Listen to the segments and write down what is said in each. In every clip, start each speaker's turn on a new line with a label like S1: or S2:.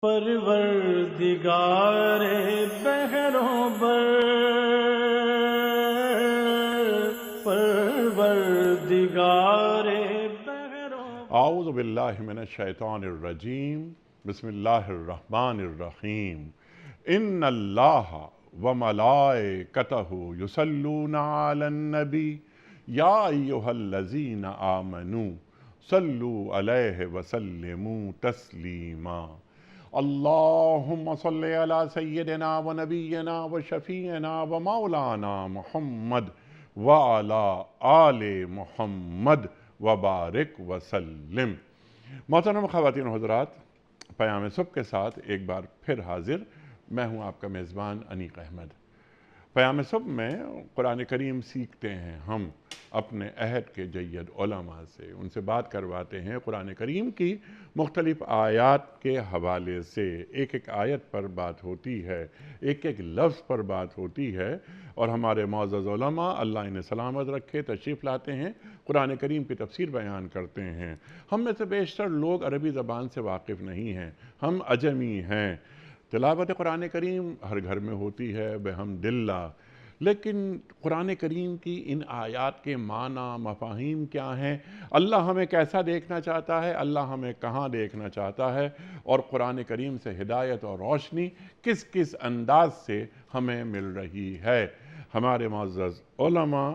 S1: پروردگار بحروں بر، پروردگار بحروں بر۔
S2: اعوذ باللہ من الشیطان الرجیم، بسم اللہ الرحمن الرحیم۔ ان اللہ وملائکتہ یصلون علی النبی یا ایہا الذین آمنوا صلوا علیہ وسلموا تسلیما۔ اللہم صلی علی سیدنا و نبینا و شفیعنا و مولانا محمد وعلی آل محمد وبارک وسلم۔ محترم خواتین و حضرات، پیام صبح کے ساتھ ایک بار پھر حاضر میں ہوں آپ کا میزبان انیق احمد۔ پیام صبح میں قرآن کریم سیکھتے ہیں ہم اپنے عہد کے جید علماء سے، ان سے بات کرواتے ہیں قرآن کریم کی مختلف آیات کے حوالے سے۔ ایک ایک آیت پر بات ہوتی ہے، ایک ایک لفظ پر بات ہوتی ہے، اور ہمارے معزز علماء اللہ انہیں سلامت رکھے تشریف لاتے ہیں، قرآن کریم کی تفسیر بیان کرتے ہیں۔ ہم میں سے بیشتر لوگ عربی زبان سے واقف نہیں ہیں، ہم عجمی ہیں۔ تلاوت قرآن کریم ہر گھر میں ہوتی ہے بحمد اللہ، لیکن قرآن کریم کی ان آیات کے معنی مفاہیم کیا ہیں؟ اللہ ہمیں کیسا دیکھنا چاہتا ہے؟ اللہ ہمیں کہاں دیکھنا چاہتا ہے؟ اور قرآن کریم سے ہدایت اور روشنی کس کس انداز سے ہمیں مل رہی ہے؟ ہمارے معزز علماء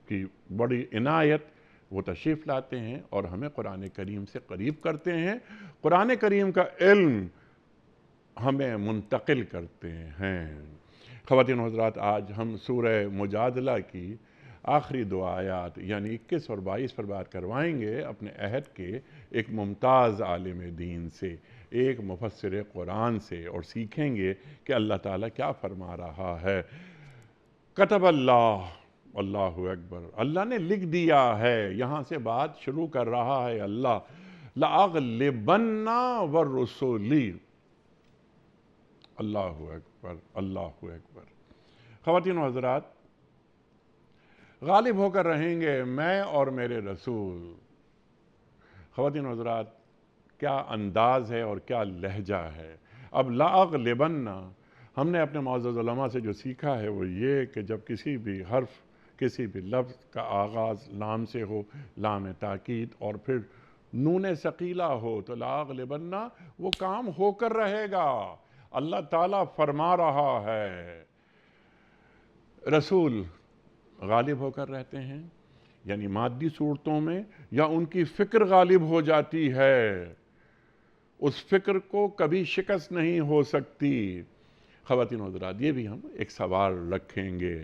S2: کی بڑی عنایت، وہ تشریف لاتے ہیں اور ہمیں قرآن کریم سے قریب کرتے ہیں، قرآن کریم کا علم ہمیں منتقل کرتے ہیں۔ خواتین و حضرات، آج ہم سورہ مجادلہ کی آخری دو آیات یعنی 21 اور 22 پر بات کروائیں گے اپنے عہد کے ایک ممتاز عالم دین سے، ایک مفسر قرآن سے، اور سیکھیں گے کہ اللہ تعالیٰ کیا فرما رہا ہے۔ کتب اللہ، اللہ اکبر، اللہ نے لکھ دیا ہے۔ یہاں سے بات شروع کر رہا ہے اللہ، لَأَغْلِبَنَّ وَالرُّسُلِ۔ اللہ اکبر، اللہ اکبر۔ خواتین و حضرات، غالب ہو کر رہیں گے میں اور میرے رسول۔ خواتین و حضرات، کیا انداز ہے اور کیا لہجہ ہے۔ اب لَأَغْلِبَنَّ ہم نے اپنے معزز علماء سے جو سیکھا ہے وہ یہ کہ جب کسی بھی حرف، کسی بھی لفظ کا آغاز لام سے ہو، لام تاکید، اور پھر نون ثقیلہ ہو، تو لَأَغْلِبَنَّ وہ کام ہو کر رہے گا۔ اللہ تعالیٰ فرما رہا ہے۔ رسول غالب ہو کر رہتے ہیں، یعنی مادی صورتوں میں، یا ان کی فکر غالب ہو جاتی ہے، اس فکر کو کبھی شکست نہیں ہو سکتی۔ خواتین و حضرات، یہ بھی ہم ایک سوال رکھیں گے۔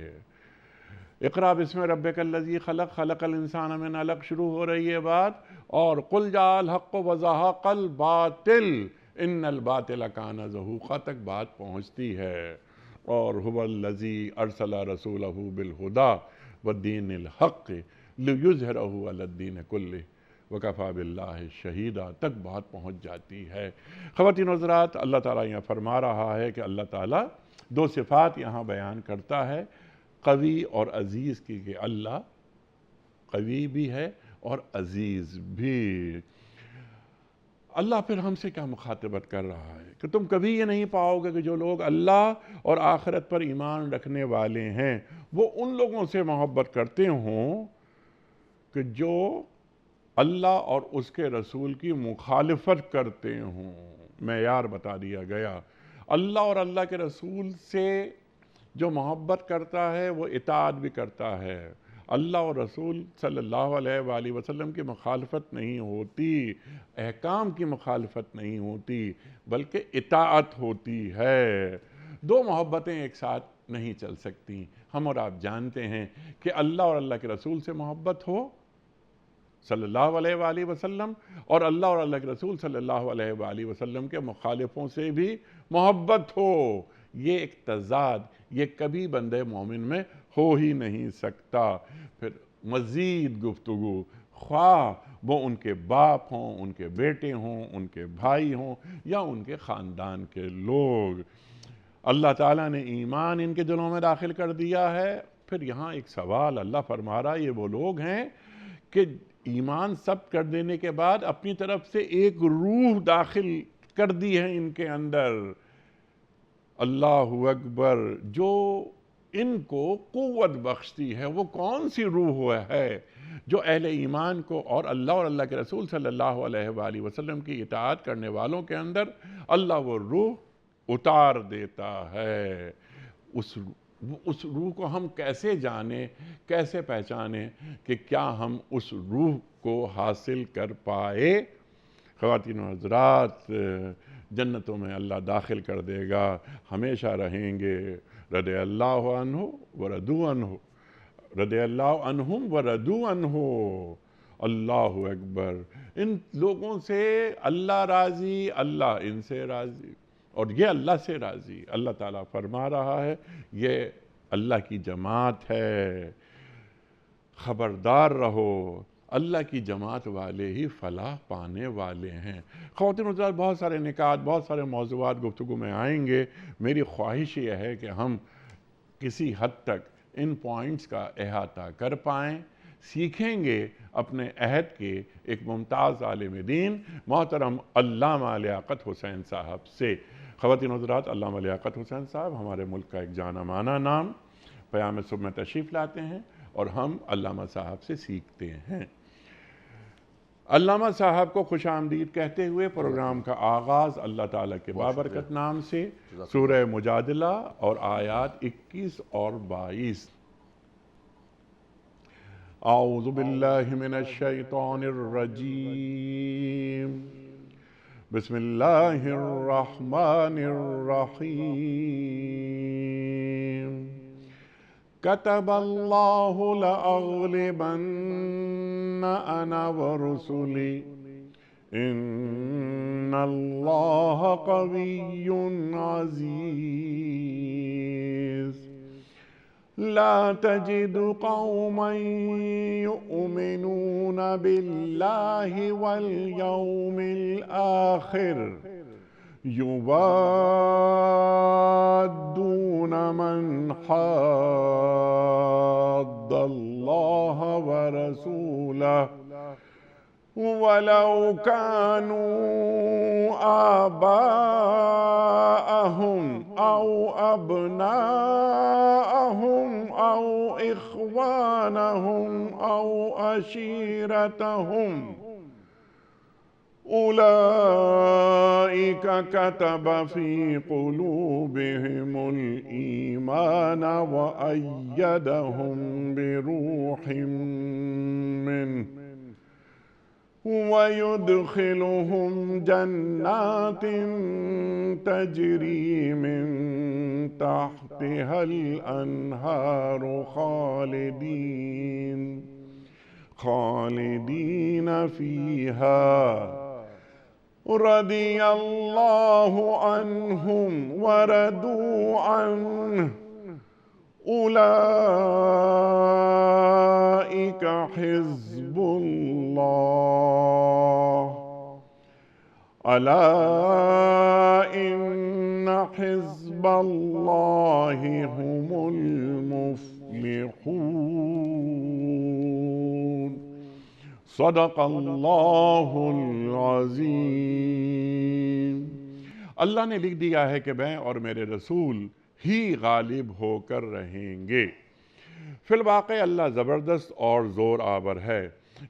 S2: اقرأ بسم ربک الذی خلق، خلق الانسان من علق شروع ہو رہی ہے بات، اور قل جاء الحق وزہق الباطل ان الباطل کان زہوقا تک بات پہنچتی ہے، اور هو الذی ارسل رسولہ بالہدی والدین الحق لیظہرہ علی الدین کلہ وکفی باللہ شہیدا تک بات پہنچ جاتی ہے۔ خواتین و حضرات، اللہ تعالیٰ یہاں فرما رہا ہے کہ اللہ تعالیٰ دو صفات یہاں بیان کرتا ہے، قوی اور عزیز کی، کہ اللہ قوی بھی ہے اور عزیز بھی۔ اللہ پھر ہم سے کیا مخاطبت کر رہا ہے کہ تم کبھی یہ نہیں پاؤ گے کہ جو لوگ اللہ اور آخرت پر ایمان رکھنے والے ہیں وہ ان لوگوں سے محبت کرتے ہوں کہ جو اللہ اور اس کے رسول کی مخالفت کرتے ہوں۔ معیار بتا دیا گیا، اللہ اور اللہ کے رسول سے جو محبت کرتا ہے وہ اطاعت بھی کرتا ہے۔ اللہ اور رسول صلی اللہ علیہ وآلہ وسلم کی مخالفت نہیں ہوتی، احکام کی مخالفت نہیں ہوتی، بلکہ اطاعت ہوتی ہے۔ دو محبتیں ایک ساتھ نہیں چل سکتی۔ ہم اور آپ جانتے ہیں کہ اللہ اور اللہ کے رسول سے محبت ہو صلی اللہ علیہ وآلہ وسلم، اور اللہ اور اللہ کے رسول صلی اللہ علیہ وآلہ وسلم کے مخالفوں سے بھی محبت ہو۔ یہ ایک تضاد، یہ کبھی بندے مومن میں ہو ہی نہیں سکتا۔ پھر مزید گفتگو، خواہ وہ ان کے باپ ہوں، ان کے بیٹے ہوں، ان کے بھائی ہوں، یا ان کے خاندان کے لوگ، اللہ تعالیٰ نے ایمان ان کے دلوں میں داخل کر دیا ہے۔ پھر یہاں ایک سوال اللہ فرما رہا ہے، یہ وہ لوگ ہیں کہ ایمان ثبت کر دینے کے بعد اپنی طرف سے ایک روح داخل کر دی ہے ان کے اندر۔ اللہ اکبر، جو ان کو قوت بخشتی ہے وہ کون سی روح ہے جو اہل ایمان کو اور اللہ کے رسول صلی اللہ علیہ وآلہ وسلم کی اطاعت کرنے والوں کے اندر اللہ وہ روح اتار دیتا ہے۔ اس روح کو ہم کیسے جانیں، کیسے پہچانیں کہ کیا ہم اس روح کو حاصل کر پائے؟ خواتین و حضرات، جنتوں میں اللہ داخل کر دے گا، ہمیشہ رہیں گے۔ رضی اللہ عنہ ورضوا عنہ، رضی اللہ عنہم ورضوا عنہ۔ اللہ اکبر، ان لوگوں سے اللہ راضی، اللہ ان سے راضی، اور یہ اللہ سے راضی۔ اللہ تعالیٰ فرما رہا ہے یہ اللہ کی جماعت ہے، خبردار رہو، اللہ کی جماعت والے ہی فلاح پانے والے ہیں۔ خواتین و حضرات، بہت سارے نکات، بہت سارے موضوعات گفتگو میں آئیں گے۔ میری خواہش یہ ہے کہ ہم کسی حد تک ان پوائنٹس کا احاطہ کر پائیں، سیکھیں گے اپنے عہد کے ایک ممتاز عالم دین محترم علامہ لیاقت حسین صاحب سے۔ خواتین و حضرات، علامہ لیاقت حسین صاحب ہمارے ملک کا ایک جانا مانا نام، پیام صبح میں تشریف لاتے ہیں اور ہم علامہ صاحب سے سیکھتے ہیں۔ علامہ صاحب کو خوش آمدید کہتے ہوئے پروگرام کا آغاز اللہ تعالیٰ کے بابرکت نام سے، سورہ مجادلہ اور آیات 21 اور 22۔ اعوذ باللہ من الشیطان الرجیم، بسم اللہ الرحمن الرحیم۔ كتب الله لأغلبن أنا ورسلي إن الله قوي عزيز۔ لا تجد قوما يؤمنون بالله واليوم الآخر يوادون من حاد الله ورسوله ولو كانوا آباءهم أو أبناءهم أو إخوانهم أو عشيرتهم أولئك كتب في قلوبهم الإيمان وأيدهم بروح منه ويدخلهم جنات تجري من تحتها الأنهار خالدين فيها رضي الله عنهم ورضوا عنه أولئك حزب الله ألا إن حزب الله هم المفلحون۔ صدق اللہ العظیم۔ اللہ نے لکھ دیا ہے کہ میں اور میرے رسول ہی غالب ہو کر رہیں گے۔ فی الواقع اللہ زبردست اور زور آور ہے۔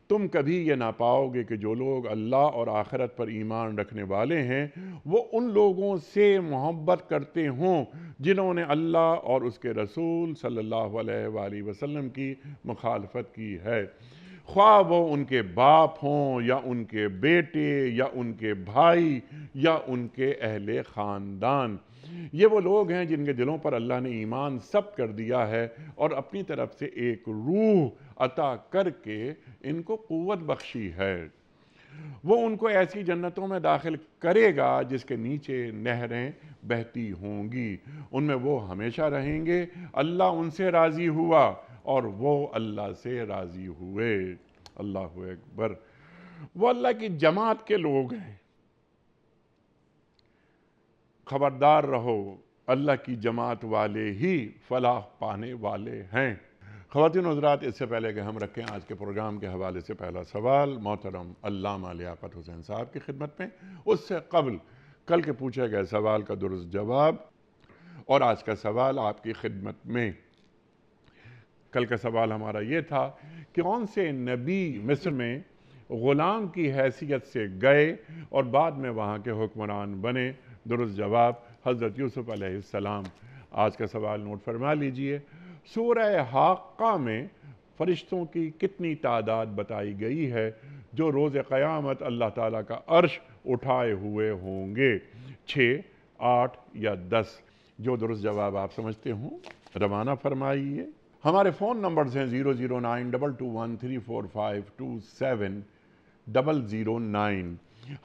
S2: تم کبھی یہ نہ پاؤ گے کہ جو لوگ اللہ اور آخرت پر ایمان رکھنے والے ہیں وہ ان لوگوں سے محبت کرتے ہوں جنہوں نے اللہ اور اس کے رسول صلی اللہ علیہ وآلہ وسلم کی مخالفت کی ہے، خواہ وہ ان کے باپ ہوں یا ان کے بیٹے یا ان کے بھائی یا ان کے اہل خاندان۔ یہ وہ لوگ ہیں جن کے دلوں پر اللہ نے ایمان ثبت کر دیا ہے اور اپنی طرف سے ایک روح عطا کر کے ان کو قوت بخشی ہے۔ وہ ان کو ایسی جنتوں میں داخل کرے گا جس کے نیچے نہریں بہتی ہوں گی، ان میں وہ ہمیشہ رہیں گے۔ اللہ ان سے راضی ہوا اور وہ اللہ سے راضی ہوئے۔ اللہ اکبر۔ وہ اللہ کی جماعت کے لوگ ہیں، خبردار رہو، اللہ کی جماعت والے ہی فلاح پانے والے ہیں۔ خواتین و حضرات، اس سے پہلے کہ ہم رکھیں آج کے پروگرام کے حوالے سے پہلا سوال محترم علامہ لیاقت حسین صاحب کی خدمت میں، اس سے قبل کل کے پوچھے گئے سوال کا درست جواب، اور آج کا سوال آپ کی خدمت میں۔ کل کا سوال ہمارا یہ تھا کہ کون سے نبی مصر میں غلام کی حیثیت سے گئے اور بعد میں وہاں کے حکمران بنے؟ درست جواب حضرت یوسف علیہ السلام۔ آج کا سوال نوٹ فرما لیجئے، سورہ حاقہ میں فرشتوں کی کتنی تعداد بتائی گئی ہے جو روز قیامت اللہ تعالیٰ کا عرش اٹھائے ہوئے ہوں گے؟ 6، 8 یا 10؟ جو درست جواب آپ سمجھتے ہوں روانہ فرمائیے۔ ہمارے فون نمبرز ہیں 00922134527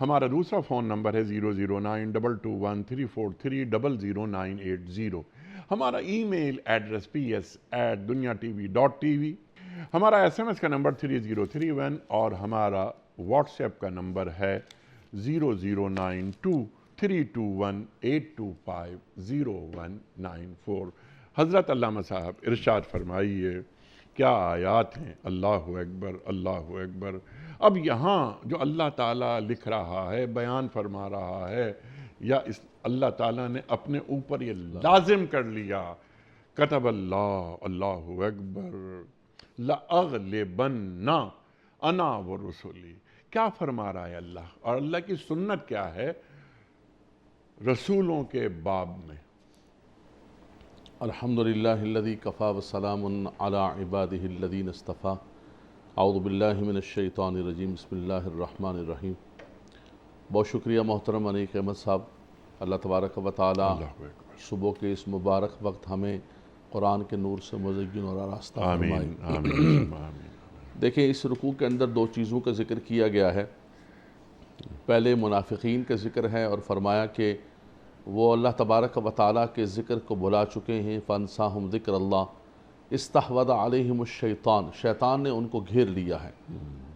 S2: ہمارا دوسرا فون نمبر ہے 009221343000980۔ ہمارا ای میل ایڈریس ps@dunyatv.tv، ہمارا SMS کا نمبر 3031، اور ہمارا واٹس ایپ کا نمبر ہے 00923218250194۔ حضرت علامہ صاحب ارشاد فرمائیے، کیا آیات ہیں! اللہ اکبر، اللہ اکبر۔ اب یہاں جو اللہ تعالیٰ لکھ رہا ہے، بیان فرما رہا ہے، یا اس اللہ تعالیٰ نے اپنے اوپر یہ لازم کر لیا، کتب اللہ، اللہ اکبر، لَأَغْلِبَنَّ أَنَا وَرُسُلِي۔ کیا فرما رہا ہے اللہ؟ اور اللہ کی سنت کیا ہے رسولوں کے باب میں؟
S3: الحمدللہ الذی کفا وسلام علی عبادہ الذین اصطفیٰ۔ اعوذ باللہ من الشیطان الرجیم، بسم اللہ الرحمن الرحیم۔ بہت شکریہ محترم انیق احمد صاحب، اللہ تبارک و تعالی صبح کے اس مبارک وقت ہمیں قرآن کے نور سے مزین اور آراستہ فرمائے۔
S2: آمین آمین آمین۔
S3: دیکھیں، اس رکوع کے اندر دو چیزوں کا ذکر کیا گیا ہے۔ پہلے منافقین کا ذکر ہے اور فرمایا کہ وہ اللہ تبارک و تعالیٰ کے ذکر کو بھلا چکے ہیں، فَأَنْسَاهُمْ ذِكْرَ اللَّهِ اِسْتَحْوَذَ عَلَيْهِمُ الشَّيْطَانُ، شیطان نے ان کو گھیر لیا ہے۔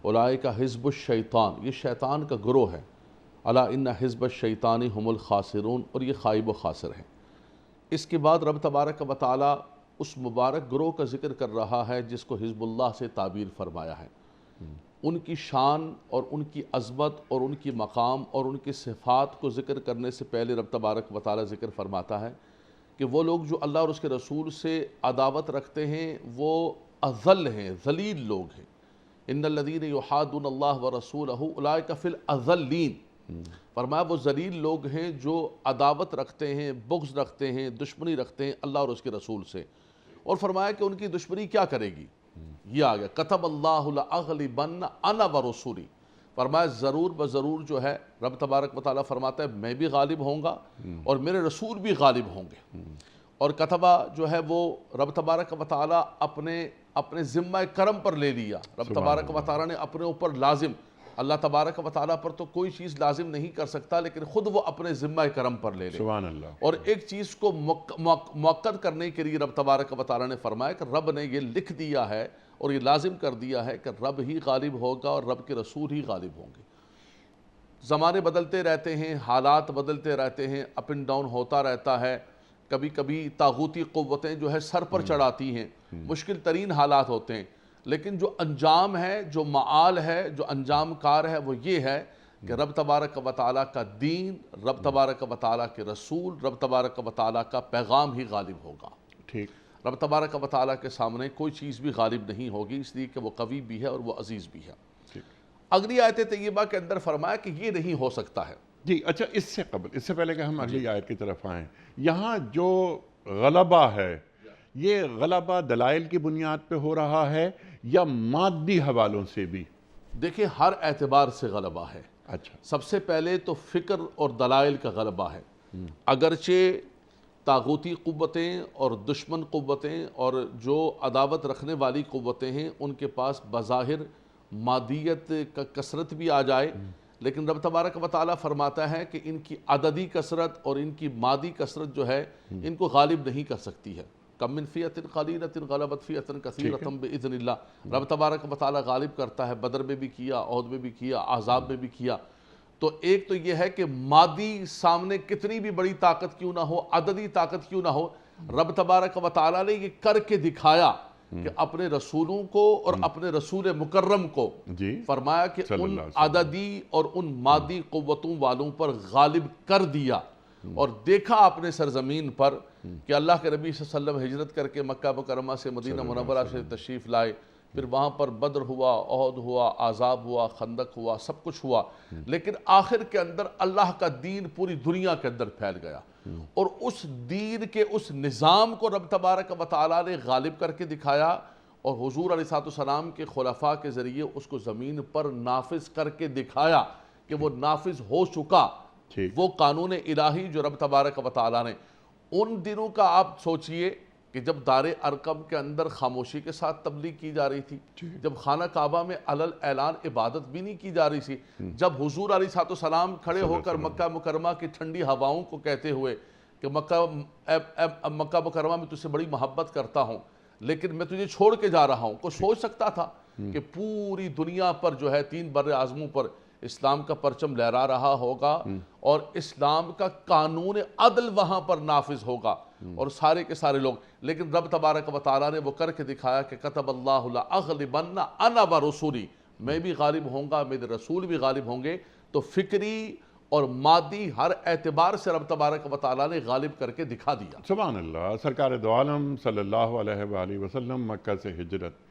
S3: اولئک حزب الشیطان، یہ شیطان کا گروہ ہے۔ الا ان حزب الشیطان هم الخاسرون، اور یہ خائب و خاسر ہیں۔ اس کے بعد رب تبارک و تعالیٰ اس مبارک گروہ کا ذکر کر رہا ہے جس کو حزب اللہ سے تعبیر فرمایا ہے۔ ان کی شان اور ان کی عظمت اور ان کی مقام اور ان کی صفات کو ذکر کرنے سے پہلے رب تبارک و تعالیٰ ذکر فرماتا ہے کہ وہ لوگ جو اللہ اور اس کے رسول سے عداوت رکھتے ہیں وہ اذل ہیں، ذلیل لوگ ہیں۔ ان الذین یحادون اللہ ورسولہ اولئک فی الاذلین، فرمایا وہ ذلیل لوگ ہیں جو عداوت رکھتے ہیں، بغض رکھتے ہیں، دشمنی رکھتے ہیں اللہ اور اس کے رسول سے۔ اور فرمایا کہ ان کی دشمنی کیا کرے گی؟ یہ آ گیا، کتب اللہ لأغلبن انا ورسولی، فرمایا ضرور بضرور جو ہے رب تبارک و تعالیٰ فرماتا ہے میں بھی غالب ہوں گا اور میرے رسول بھی غالب ہوں گے۔ اور کتبہ جو ہے وہ رب تبارک و تعالیٰ اپنے ذمہ کرم پر لے لیا۔ رب تبارک و تعالیٰ نے اپنے اوپر لازم، اللہ تبارک و تعالیٰ پر تو کوئی چیز لازم نہیں کر سکتا لیکن خود وہ اپنے ذمہ کرم پر لے لے۔
S2: سبحان اللہ۔
S3: اور ایک چیز کو مؤکد کرنے کے لیے رب تبارک و تعالیٰ نے فرمایا کہ رب نے یہ لکھ دیا ہے اور یہ لازم کر دیا ہے کہ رب ہی غالب ہوگا اور رب کے رسول ہی غالب ہوں گے۔ زمانے بدلتے رہتے ہیں، حالات بدلتے رہتے ہیں، اپ اینڈ ڈاؤن ہوتا رہتا ہے۔ کبھی کبھی طاغوتی قوتیں جو ہے سر پر چڑھاتی ہیں، مشکل ترین حالات ہوتے ہیں، لیکن جو انجام ہے، جو معال ہے، جو انجام کار ہے وہ یہ ہے کہ رب تبارک و تعالیٰ کا دین، رب تبارک و تعالیٰ کے رسول، رب تبارک و تعالیٰ کا پیغام ہی غالب ہوگا۔
S2: ٹھیک۔
S3: رب تبارک و تعالیٰ کے سامنے کوئی چیز بھی غالب نہیں ہوگی، اس لیے کہ وہ قوی بھی ہے اور وہ عزیز بھی ہے۔ اگلی آیت طیبہ کے اندر فرمایا کہ یہ نہیں ہو سکتا ہے۔
S2: جی اچھا، اس سے پہلے کہ ہم اگلی آیت کی طرف آئیں، یہاں جو غلبہ ہے یہ غلبہ دلائل کی بنیاد پہ ہو رہا ہے یا مادی حوالوں سے بھی؟
S3: دیکھیں، ہر اعتبار سے غلبہ ہے۔
S2: اچھا،
S3: سب سے پہلے تو فکر اور دلائل کا غلبہ ہے۔ اگرچہ طاغوتی قوتیں اور دشمن قوتیں اور جو عداوت رکھنے والی قوتیں ہیں ان کے پاس بظاہر مادیت کا کثرت بھی آ جائے، لیکن رب تبارک و تعالیٰ فرماتا ہے کہ ان کی عددی کثرت اور ان کی مادی کثرت جو ہے ان کو غالب نہیں کر سکتی ہے۔ کم من فئۃ قلیلۃ غلبت فئۃ کثیرۃ بإذن اللہ، رب تبارک و تعالیٰ غالب کرتا ہے۔ بدر میں بھی کیا، احد میں بھی کیا، احزاب میں بھی کیا۔ تو ایک تو یہ ہے کہ مادی سامنے کتنی بھی بڑی طاقت کیوں نہ ہو، عددی طاقت کیوں نہ ہو، رب تبارک و تعالیٰ نے یہ کر کے دکھایا کہ اپنے رسولوں کو اور اپنے رسول مکرم کو
S2: جی
S3: فرمایا کہ
S2: صلی
S3: ان
S2: اللہ علیہ وسلم
S3: عددی اور ان مادی قوتوں والوں پر غالب کر دیا، اور دیکھا اپنے سرزمین پر کہ اللہ کے نبی صلی اللہ علیہ وسلم ہجرت کر کے مکہ مکرمہ سے مدینہ منورہ سے تشریف لائے، پھر وہاں پر بدر ہوا، احد ہوا، عذاب ہوا، خندق ہوا، سب کچھ ہوا، لیکن آخر کے اندر اللہ کا دین پوری دنیا کے اندر پھیل گیا، اور اس دین کے اس نظام کو رب تبارک و تعالیٰ نے غالب کر کے دکھایا، اور حضور علیہ السلام کے خلفاء کے ذریعے اس کو زمین پر نافذ کر کے دکھایا کہ وہ نافذ ہو چکا، وہ قانون الہی جو رب تبارک و تعالیٰ نے ان دنوں کا آپ سوچئے کہ جب دار ارقم کے اندر خاموشی کے ساتھ تبلیغ کی جا رہی تھی، جب خانہ کعبہ میں علل اعلان عبادت بھی نہیں کی جا رہی تھی، جب حضور علیہ السلام کھڑے ہو کر مکہ مکرمہ کی ٹھنڈی ہواؤں کو کہتے ہوئے کہ مکہ مکرمہ میں تجھ سے بڑی محبت کرتا ہوں لیکن میں تجھے چھوڑ کے جا رہا ہوں، کوئی سوچ سکتا تھا کہ پوری دنیا پر جو ہے 3 بر اعظموں پر اسلام کا پرچم لہرا رہا ہوگا اور اسلام کا قانون عدل وہاں پر نافذ ہوگا اور سارے کے سارے لوگ، لیکن رب تبارک و تعالیٰ نے وہ کر کے دکھایا کہ کتب اللہ لأغلبن انا ورسولی، میں بھی غالب ہوں گا، میرے رسول بھی غالب ہوں گے، تو فکری اور مادی ہر اعتبار سے رب تبارک و تعالیٰ نے غالب کر کے دکھا دیا۔
S2: سبحان اللہ۔ سرکار دو عالم صلی اللہ علیہ وآلہ وسلم مکہ سے ہجرت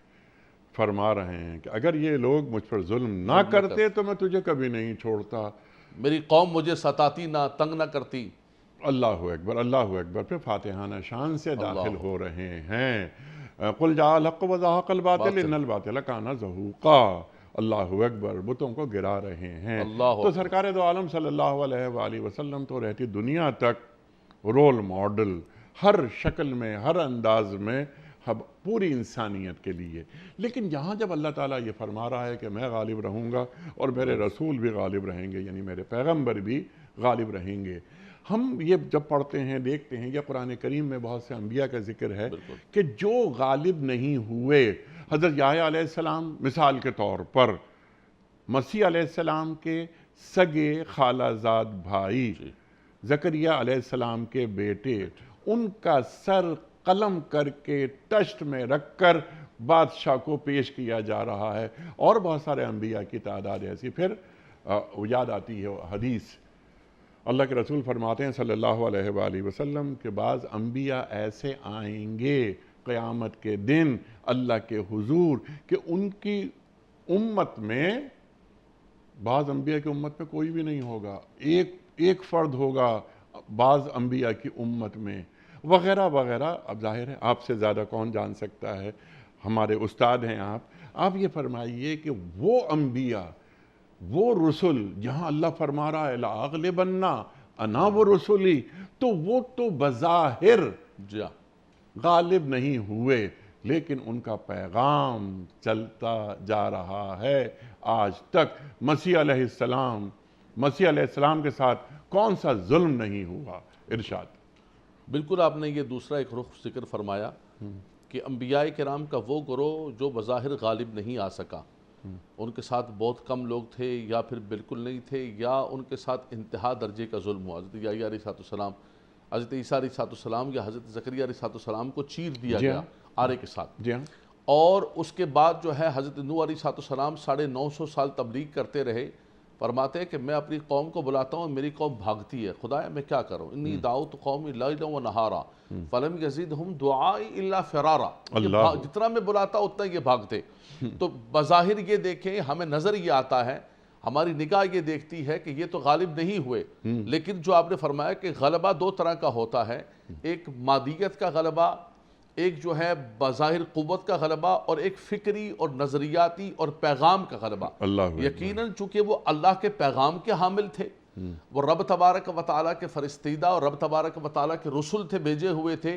S2: فرما رہے ہیں کہ اگر یہ لوگ مجھ پر ظلم نہ کرتے تو میں تجھے کبھی نہیں چھوڑتا،
S3: میری قوم مجھے ستاتی نہ، تنگ نہ کرتی۔
S2: اللہ اکبر، اللہ اکبر۔ پھر فاتحانہ شان سے داخل ہو رہے ہیں، قل جاء الحق وزهق الباطل ان الباطل کان زہوقا، اللہ اکبر، بتوں کو گرا رہے ہیں۔ تو سرکار دو عالم صلی اللہ علیہ وآلہ وسلم تو رہتی دنیا تک رول ماڈل، ہر شکل میں، ہر انداز میں، پوری انسانیت کے لیے۔ لیکن یہاں جب اللہ تعالیٰ یہ فرما رہا ہے کہ میں غالب رہوں گا اور میرے رسول بھی غالب رہیں گے، یعنی میرے پیغمبر بھی غالب رہیں گے، ہم یہ جب پڑھتے ہیں دیکھتے ہیں، یہ قرآن کریم میں بہت سے انبیاء کا ذکر ہے کہ جو غالب نہیں ہوئے۔ حضرت یحییٰ علیہ السلام مثال کے طور پر مسیح علیہ السلام کے سگے خالہ زاد بھائی، زکریا علیہ السلام کے بیٹے، ان کا سر قلم کر کے ٹشت میں رکھ کر بادشاہ کو پیش کیا جا رہا ہے، اور بہت سارے انبیاء کی تعداد ایسی۔ پھر یاد آتی ہے حدیث، اللہ کے رسول فرماتے ہیں صلی اللہ علیہ وآلہ وسلم کہ بعض انبیاء ایسے آئیں گے قیامت کے دن اللہ کے حضور کہ ان کی امت میں، بعض انبیاء کی امت میں کوئی بھی نہیں ہوگا، ایک فرد ہوگا بعض انبیاء کی امت میں، وغیرہ وغیرہ۔ اب ظاہر ہے آپ سے زیادہ کون جان سکتا ہے، ہمارے استاد ہیں آپ یہ فرمائیے کہ وہ انبیاء، وہ رسل جہاں اللہ فرما رہا ہے لأغلبن انا ورسلی، تو وہ تو بظاہر غالب نہیں ہوئے، لیکن ان کا پیغام چلتا جا رہا ہے آج تک۔ مسیح علیہ السلام کے ساتھ کون سا ظلم نہیں ہوا؟ ارشاد۔
S3: بالکل آپ نے یہ دوسرا ایک رخ ذکر فرمایا کہ انبیاء کرام کا وہ گروہ جو بظاہر غالب نہیں آ سکا، ان کے ساتھ بہت کم لوگ تھے یا پھر بالکل نہیں تھے، یا ان کے ساتھ انتہا درجے کا ظلم ہوا۔ حضرت یحییٰ علیہ السلام، حضرت عیسیٰ علیہ السلام یا حضرت زکریا علیہ السلام کو چیر دیا گیا آرے کے ساتھ، اور اس کے بعد جو ہے حضرت نوح علیہ السلام 950 سال تبلیغ کرتے رہے۔ فرماتے ہیں کہ میں اپنی قوم کو بلاتا ہوں، میری قوم بھاگتی ہے، خدایا میں کیا کروں، انی دعوت قومی لیلا و نہارا فلم یزدہم دعائی الا فرارا، جتنا میں بلاتا اتنا یہ بھاگتے۔ تو بظاہر یہ دیکھیں، ہمیں نظر یہ آتا ہے، ہماری نگاہ یہ دیکھتی ہے کہ یہ تو غالب نہیں ہوئے، لیکن جو آپ نے فرمایا کہ غلبہ 2 طرح کا ہوتا ہے، ایک مادیت کا غلبہ، ایک جو ہے بظاہر قوت کا غلبہ، اور ایک فکری اور نظریاتی اور پیغام کا غلبہ۔ یقیناً چونکہ وہ اللہ کے پیغام کے حامل تھے، وہ رب تبارک و تعالیٰ کے فرستیدہ اور رب تبارک و تعالیٰ کے رسول تھے، بھیجے ہوئے تھے،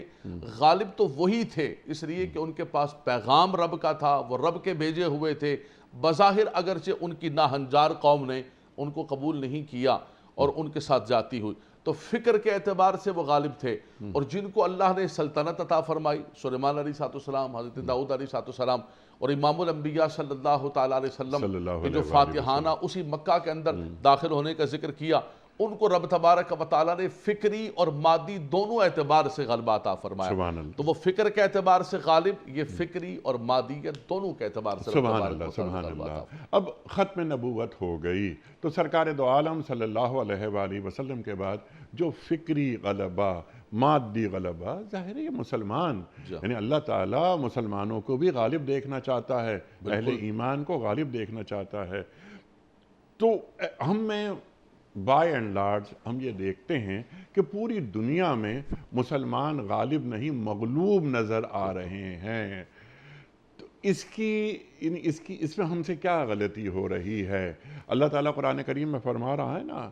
S3: غالب تو وہی تھے، اس لیے کہ ان کے پاس پیغام رب کا تھا، وہ رب کے بھیجے ہوئے تھے۔ بظاہر اگرچہ ان کی ناہنجار قوم نے ان کو قبول نہیں کیا اور ان کے ساتھ جاتی ہوئی، تو فکر کے اعتبار سے وہ غالب تھے، اور جن کو اللہ نے سلطنت عطا فرمائی، سلیمان علیہ السلام، حضرت داؤد علیہ السلام، اور امام الانبیاء صلی اللہ تعالیٰ علیہ وسلم، جو فاتحانہ اسی مکہ کے اندر داخل ہونے کا ذکر کیا، ان کو رب تبارک و تعالیٰ نے فکری اور مادی دونوں اعتبار سے غلبہ عطا فرمایا.
S2: سبحان اللہ.
S3: تو وہ فکر کے اعتبار سے غالب، یہ فکری اور مادیت دونوں کے اعتبار سے
S2: سبحان اللہ سبحان اللہ. اب ختم نبوت ہو گئی تو سرکار دو عالم صلی اللہ علیہ وآلہ وسلم کے بعد جو فکری غلبہ، مادی غلبہ، ظاہر ہے یہ مسلمان، یعنی اللہ تعالیٰ مسلمانوں کو بھی غالب دیکھنا چاہتا ہے، اہل ایمان کو غالب دیکھنا چاہتا ہے. تو ہم میں بائی اینڈ لارج ہم یہ دیکھتے ہیں کہ پوری دنیا میں مسلمان غالب نہیں مغلوب نظر آ رہے ہیں. تو اس میں ہم سے کیا غلطی ہو رہی ہے؟ اللہ تعالیٰ قرآن کریم میں فرما رہا ہے نا،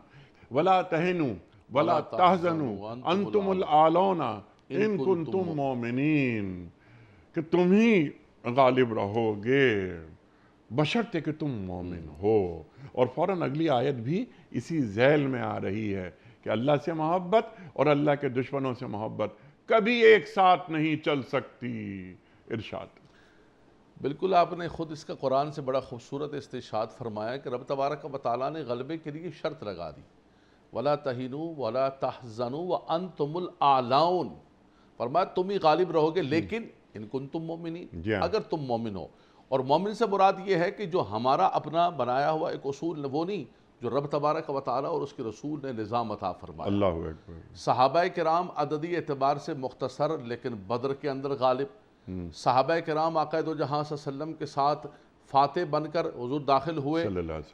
S2: وَلَا تَهِنُوا وَلَا تَحْزَنُوا أَنْتُمُ الْأَعْلَوْنَ إِن كُنتُم مُؤْمِنِينَ، کہ تم ہی غالب رہو گے بشرطے کہ تم مومن ہو. اور فوراً اگلی آیت بھی اسی ذیل میں آ رہی ہے کہ اللہ سے محبت اور اللہ کے دشمنوں سے محبت کبھی ایک ساتھ نہیں چل سکتی. ارشاد.
S3: بالکل آپ نے خود اس کا قرآن سے بڑا خوبصورت استشہاد فرمایا کہ رب تبارک و تعالیٰ نے غلبے کے لیے شرط لگا دی، وَلَا تَهِنُوا وَلَا تَحْزَنُوا وَأَنْتُمُ الْأَعْلَوْنَ، فرمایا تم ہی غالب رہو گے لیکن ان کنتم مومنین، اگر تم مومن ہو. اور مومن سے مراد یہ ہے کہ جو ہمارا اپنا بنایا ہوا ایک اصول وہ نہیں، جو رب تبارک و تعالیٰ اور اس کے رسول نے نظام عطا فرمایا.
S2: اللہ اکبر.
S3: صحابہ کرام عددی اعتبار سے مختصر لیکن بدر کے اندر غالب. صحابہ کرام آقا دو جہاں صلی اللہ علیہ وسلم کے ساتھ فاتح بن کر حضور داخل ہوئے،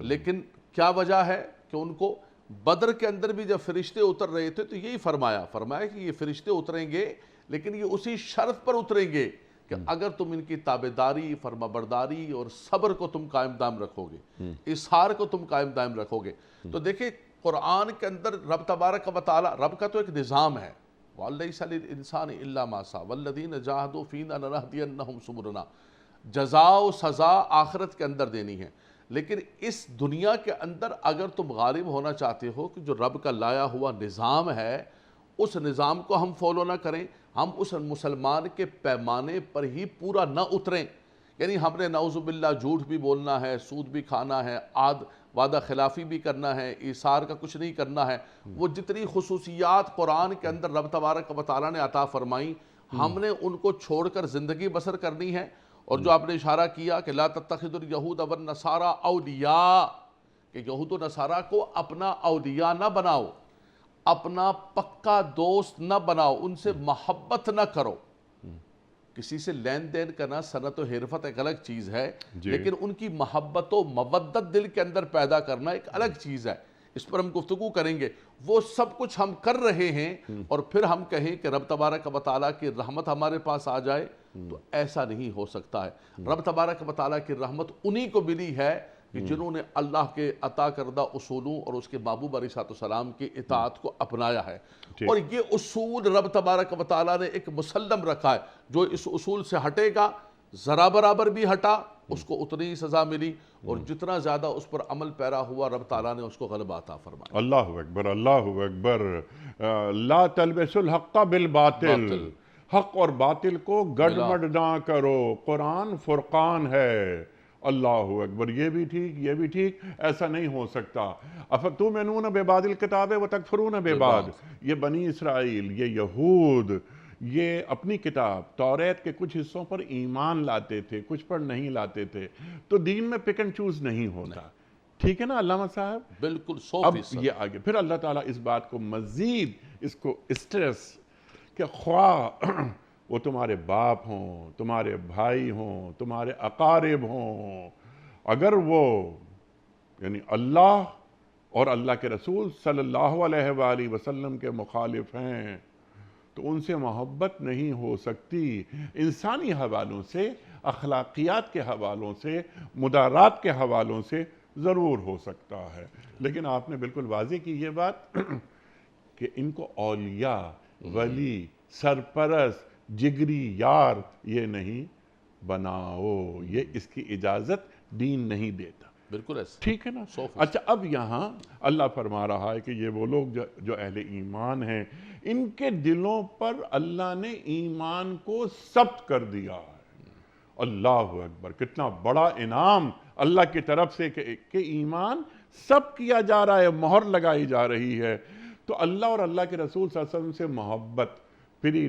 S3: لیکن کیا وجہ ہے کہ ان کو بدر کے اندر بھی جب فرشتے اتر رہے تھے تو یہی فرمایا کہ یہ فرشتے اتریں گے لیکن یہ اسی شرط پر اتریں گے کہ اگر تم ان کی تابعداری، فرما برداری اور صبر کو تم قائم دائم رکھو گے، اظہار کو تم قائم دائم رکھو گے. تو دیکھیں قرآن کے اندر رب تبارک و تعالیٰ، رب کا تو ایک نظام ہے، وَلَيْسَ لِلْإِنسَانِ إِلَّا مَا سَعَىٰ وَالَّذِينَ جَاهَدُوا فِينَا لَنَهْدِيَنَّهُمْ سُبُلَنَا. جزا و سزا آخرت کے اندر دینی ہے، لیکن اس دنیا کے اندر اگر تم غالب ہونا چاہتے ہو کہ جو رب کا لایا ہوا نظام ہے اس نظام کو ہم فالو نہ کریں، ہم اس مسلمان کے پیمانے پر ہی پورا نہ اتریں، یعنی ہم نے نعوذ باللہ جھوٹ بھی بولنا ہے، سود بھی کھانا ہے، وعدہ خلافی بھی کرنا ہے، ایثار کا کچھ نہیں کرنا ہے، وہ جتنی خصوصیات قرآن کے اندر رب تبارک و تعالیٰ نے عطا فرمائی ہم نے ان کو چھوڑ کر زندگی بسر کرنی ہے. اور جو آپ نے اشارہ کیا کہ لا تتخذوا اليہود والنصارى اولیاء، کہ یہود و نصارہ کو اپنا اولیاء نہ بناؤ، اپنا پکا دوست نہ بناؤ، ان سے محبت نہ کرو. کسی سے لین دین کرنا صنعت و حرفت ایک الگ چیز ہے، لیکن ان کی محبت و مودت دل کے اندر پیدا کرنا ایک الگ چیز ہے. اس پر ہم گفتگو کریں گے. وہ سب کچھ ہم کر رہے ہیں اور پھر ہم کہیں کہ رب تبارک و تعالیٰ کی رحمت ہمارے پاس آ جائے، تو ایسا نہیں ہو سکتا ہے. رب تبارک و تعالیٰ کی رحمت انہی کو ملی ہے کہ جنہوں نے اللہ کے عطا کردہ اصولوں اور اس کے محبوب علیہ السلام کی اطاعت کو اپنایا ہے. اور یہ اصول رب تبارک و تعالیٰ نے ایک مسلم رکھا ہے، جو اس اصول سے ہٹے گا ذرا برابر بھی ہٹا اس کو اتنی ہی سزا ملی، اور جتنا زیادہ اس پر عمل پیرا ہوا رب تعالیٰ نے اس کو غلبہ عطا فرمایا.
S2: اللہ اکبر اللہ اکبر. لا تلبسوا الحق بالباطل، حق اور باطل کو گڑبڑ نہ کرو. قرآن فرقان ہے. اللہ اکبر. یہ بھی ٹھیک یہ بھی ٹھیک، ایسا نہیں ہو سکتا. افتؤمنون ببعض الکتاب وتکفرون ببعض. یہ بنی اسرائیل، یہ یہود، یہ اپنی کتاب توریت کے کچھ حصوں پر ایمان لاتے تھے، کچھ پر نہیں لاتے تھے. تو دین میں پک اینڈ چوز نہیں ہوتا. ٹھیک ہے نا علامہ صاحب؟
S3: بالکل 100%.
S2: اب یہ آگے پھر اللہ تعالیٰ اس بات کو مزید اس کو اسٹریس کہ خواہ وہ تمہارے باپ ہوں، تمہارے بھائی ہوں، تمہارے اقارب ہوں، اگر وہ یعنی اللہ اور اللہ کے رسول صلی اللہ علیہ وآلہ وسلم کے مخالف ہیں تو ان سے محبت نہیں ہو سکتی. انسانی حوالوں سے، اخلاقیات کے حوالوں سے، مدارات کے حوالوں سے ضرور ہو سکتا ہے. لیکن آپ نے بالکل واضح کی یہ بات کہ ان کو اولیاء، ولی، سرپرست، جگری یار یہ نہیں بناؤ. یہ اس کی اجازت دین نہیں دیتا.
S3: بالکل ایسا.
S2: ٹھیک ہے نا؟ اچھا اب یہاں اللہ فرما رہا ہے کہ یہ وہ لوگ جو اہل ایمان ہیں، ان کے دلوں پر اللہ نے ایمان کو ثبت کر دیا ہے. اللہ اکبر. کتنا بڑا انعام اللہ کی طرف سے کہ ایمان سب کیا جا رہا ہے، مہر لگائی جا رہی ہے۔ تو اللہ اور اللہ کے رسول صلی اللہ علیہ وسلم سے محبت پری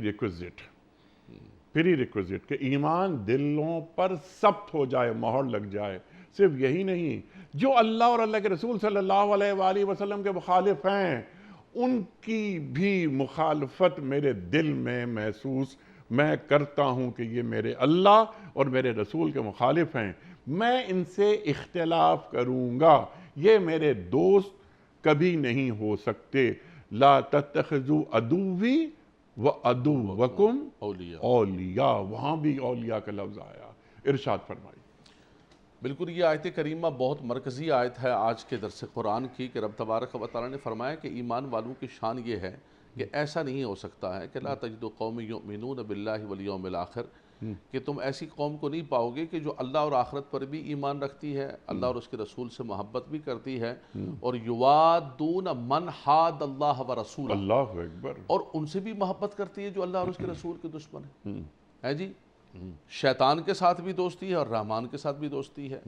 S2: ریکوزٹ کہ ایمان دلوں پر ثبت ہو جائے، مہر لگ جائے۔ صرف یہی نہیں، جو اللہ اور اللہ کے رسول صلی اللہ علیہ وآلہ وسلم کے مخالف ہیں ان کی بھی مخالفت میرے دل میں محسوس میں کرتا ہوں کہ یہ میرے اللہ اور میرے رسول کے مخالف ہیں، میں ان سے اختلاف کروں گا، یہ میرے دوست کبھی نہیں ہو سکتے۔ لا تتخذوا عدوی وعدوکم اولیاء، وہاں بھی اولیاء کا لفظ آیا۔ ارشاد فرمائی۔
S3: بالکل، یہ آیت کریمہ بہت مرکزی آیت ہے آج کے درس قرآن کی، کہ رب تبارک و تعالیٰ نے فرمایا کہ ایمان والوں کی شان یہ ہے کہ ایسا نہیں ہو سکتا ہے کہ لا تجد قوم یؤمنون باللہ والیوم الآخر، کہ تم ایسی قوم کو نہیں پاؤ گے کہ جو اللہ اور آخرت پر بھی ایمان رکھتی ہے، اللہ اور اس کے رسول سے محبت بھی کرتی ہے، اور یوادون من حاد اللہ و رسولہ،
S2: اللہ اکبر،
S3: اور ان سے بھی محبت کرتی ہے جو اللہ اور اس کے رسول کے دشمن ہے جی۔ شیطان کے ساتھ بھی دوستی ہے اور رحمان کے ساتھ بھی دوستی ہے۔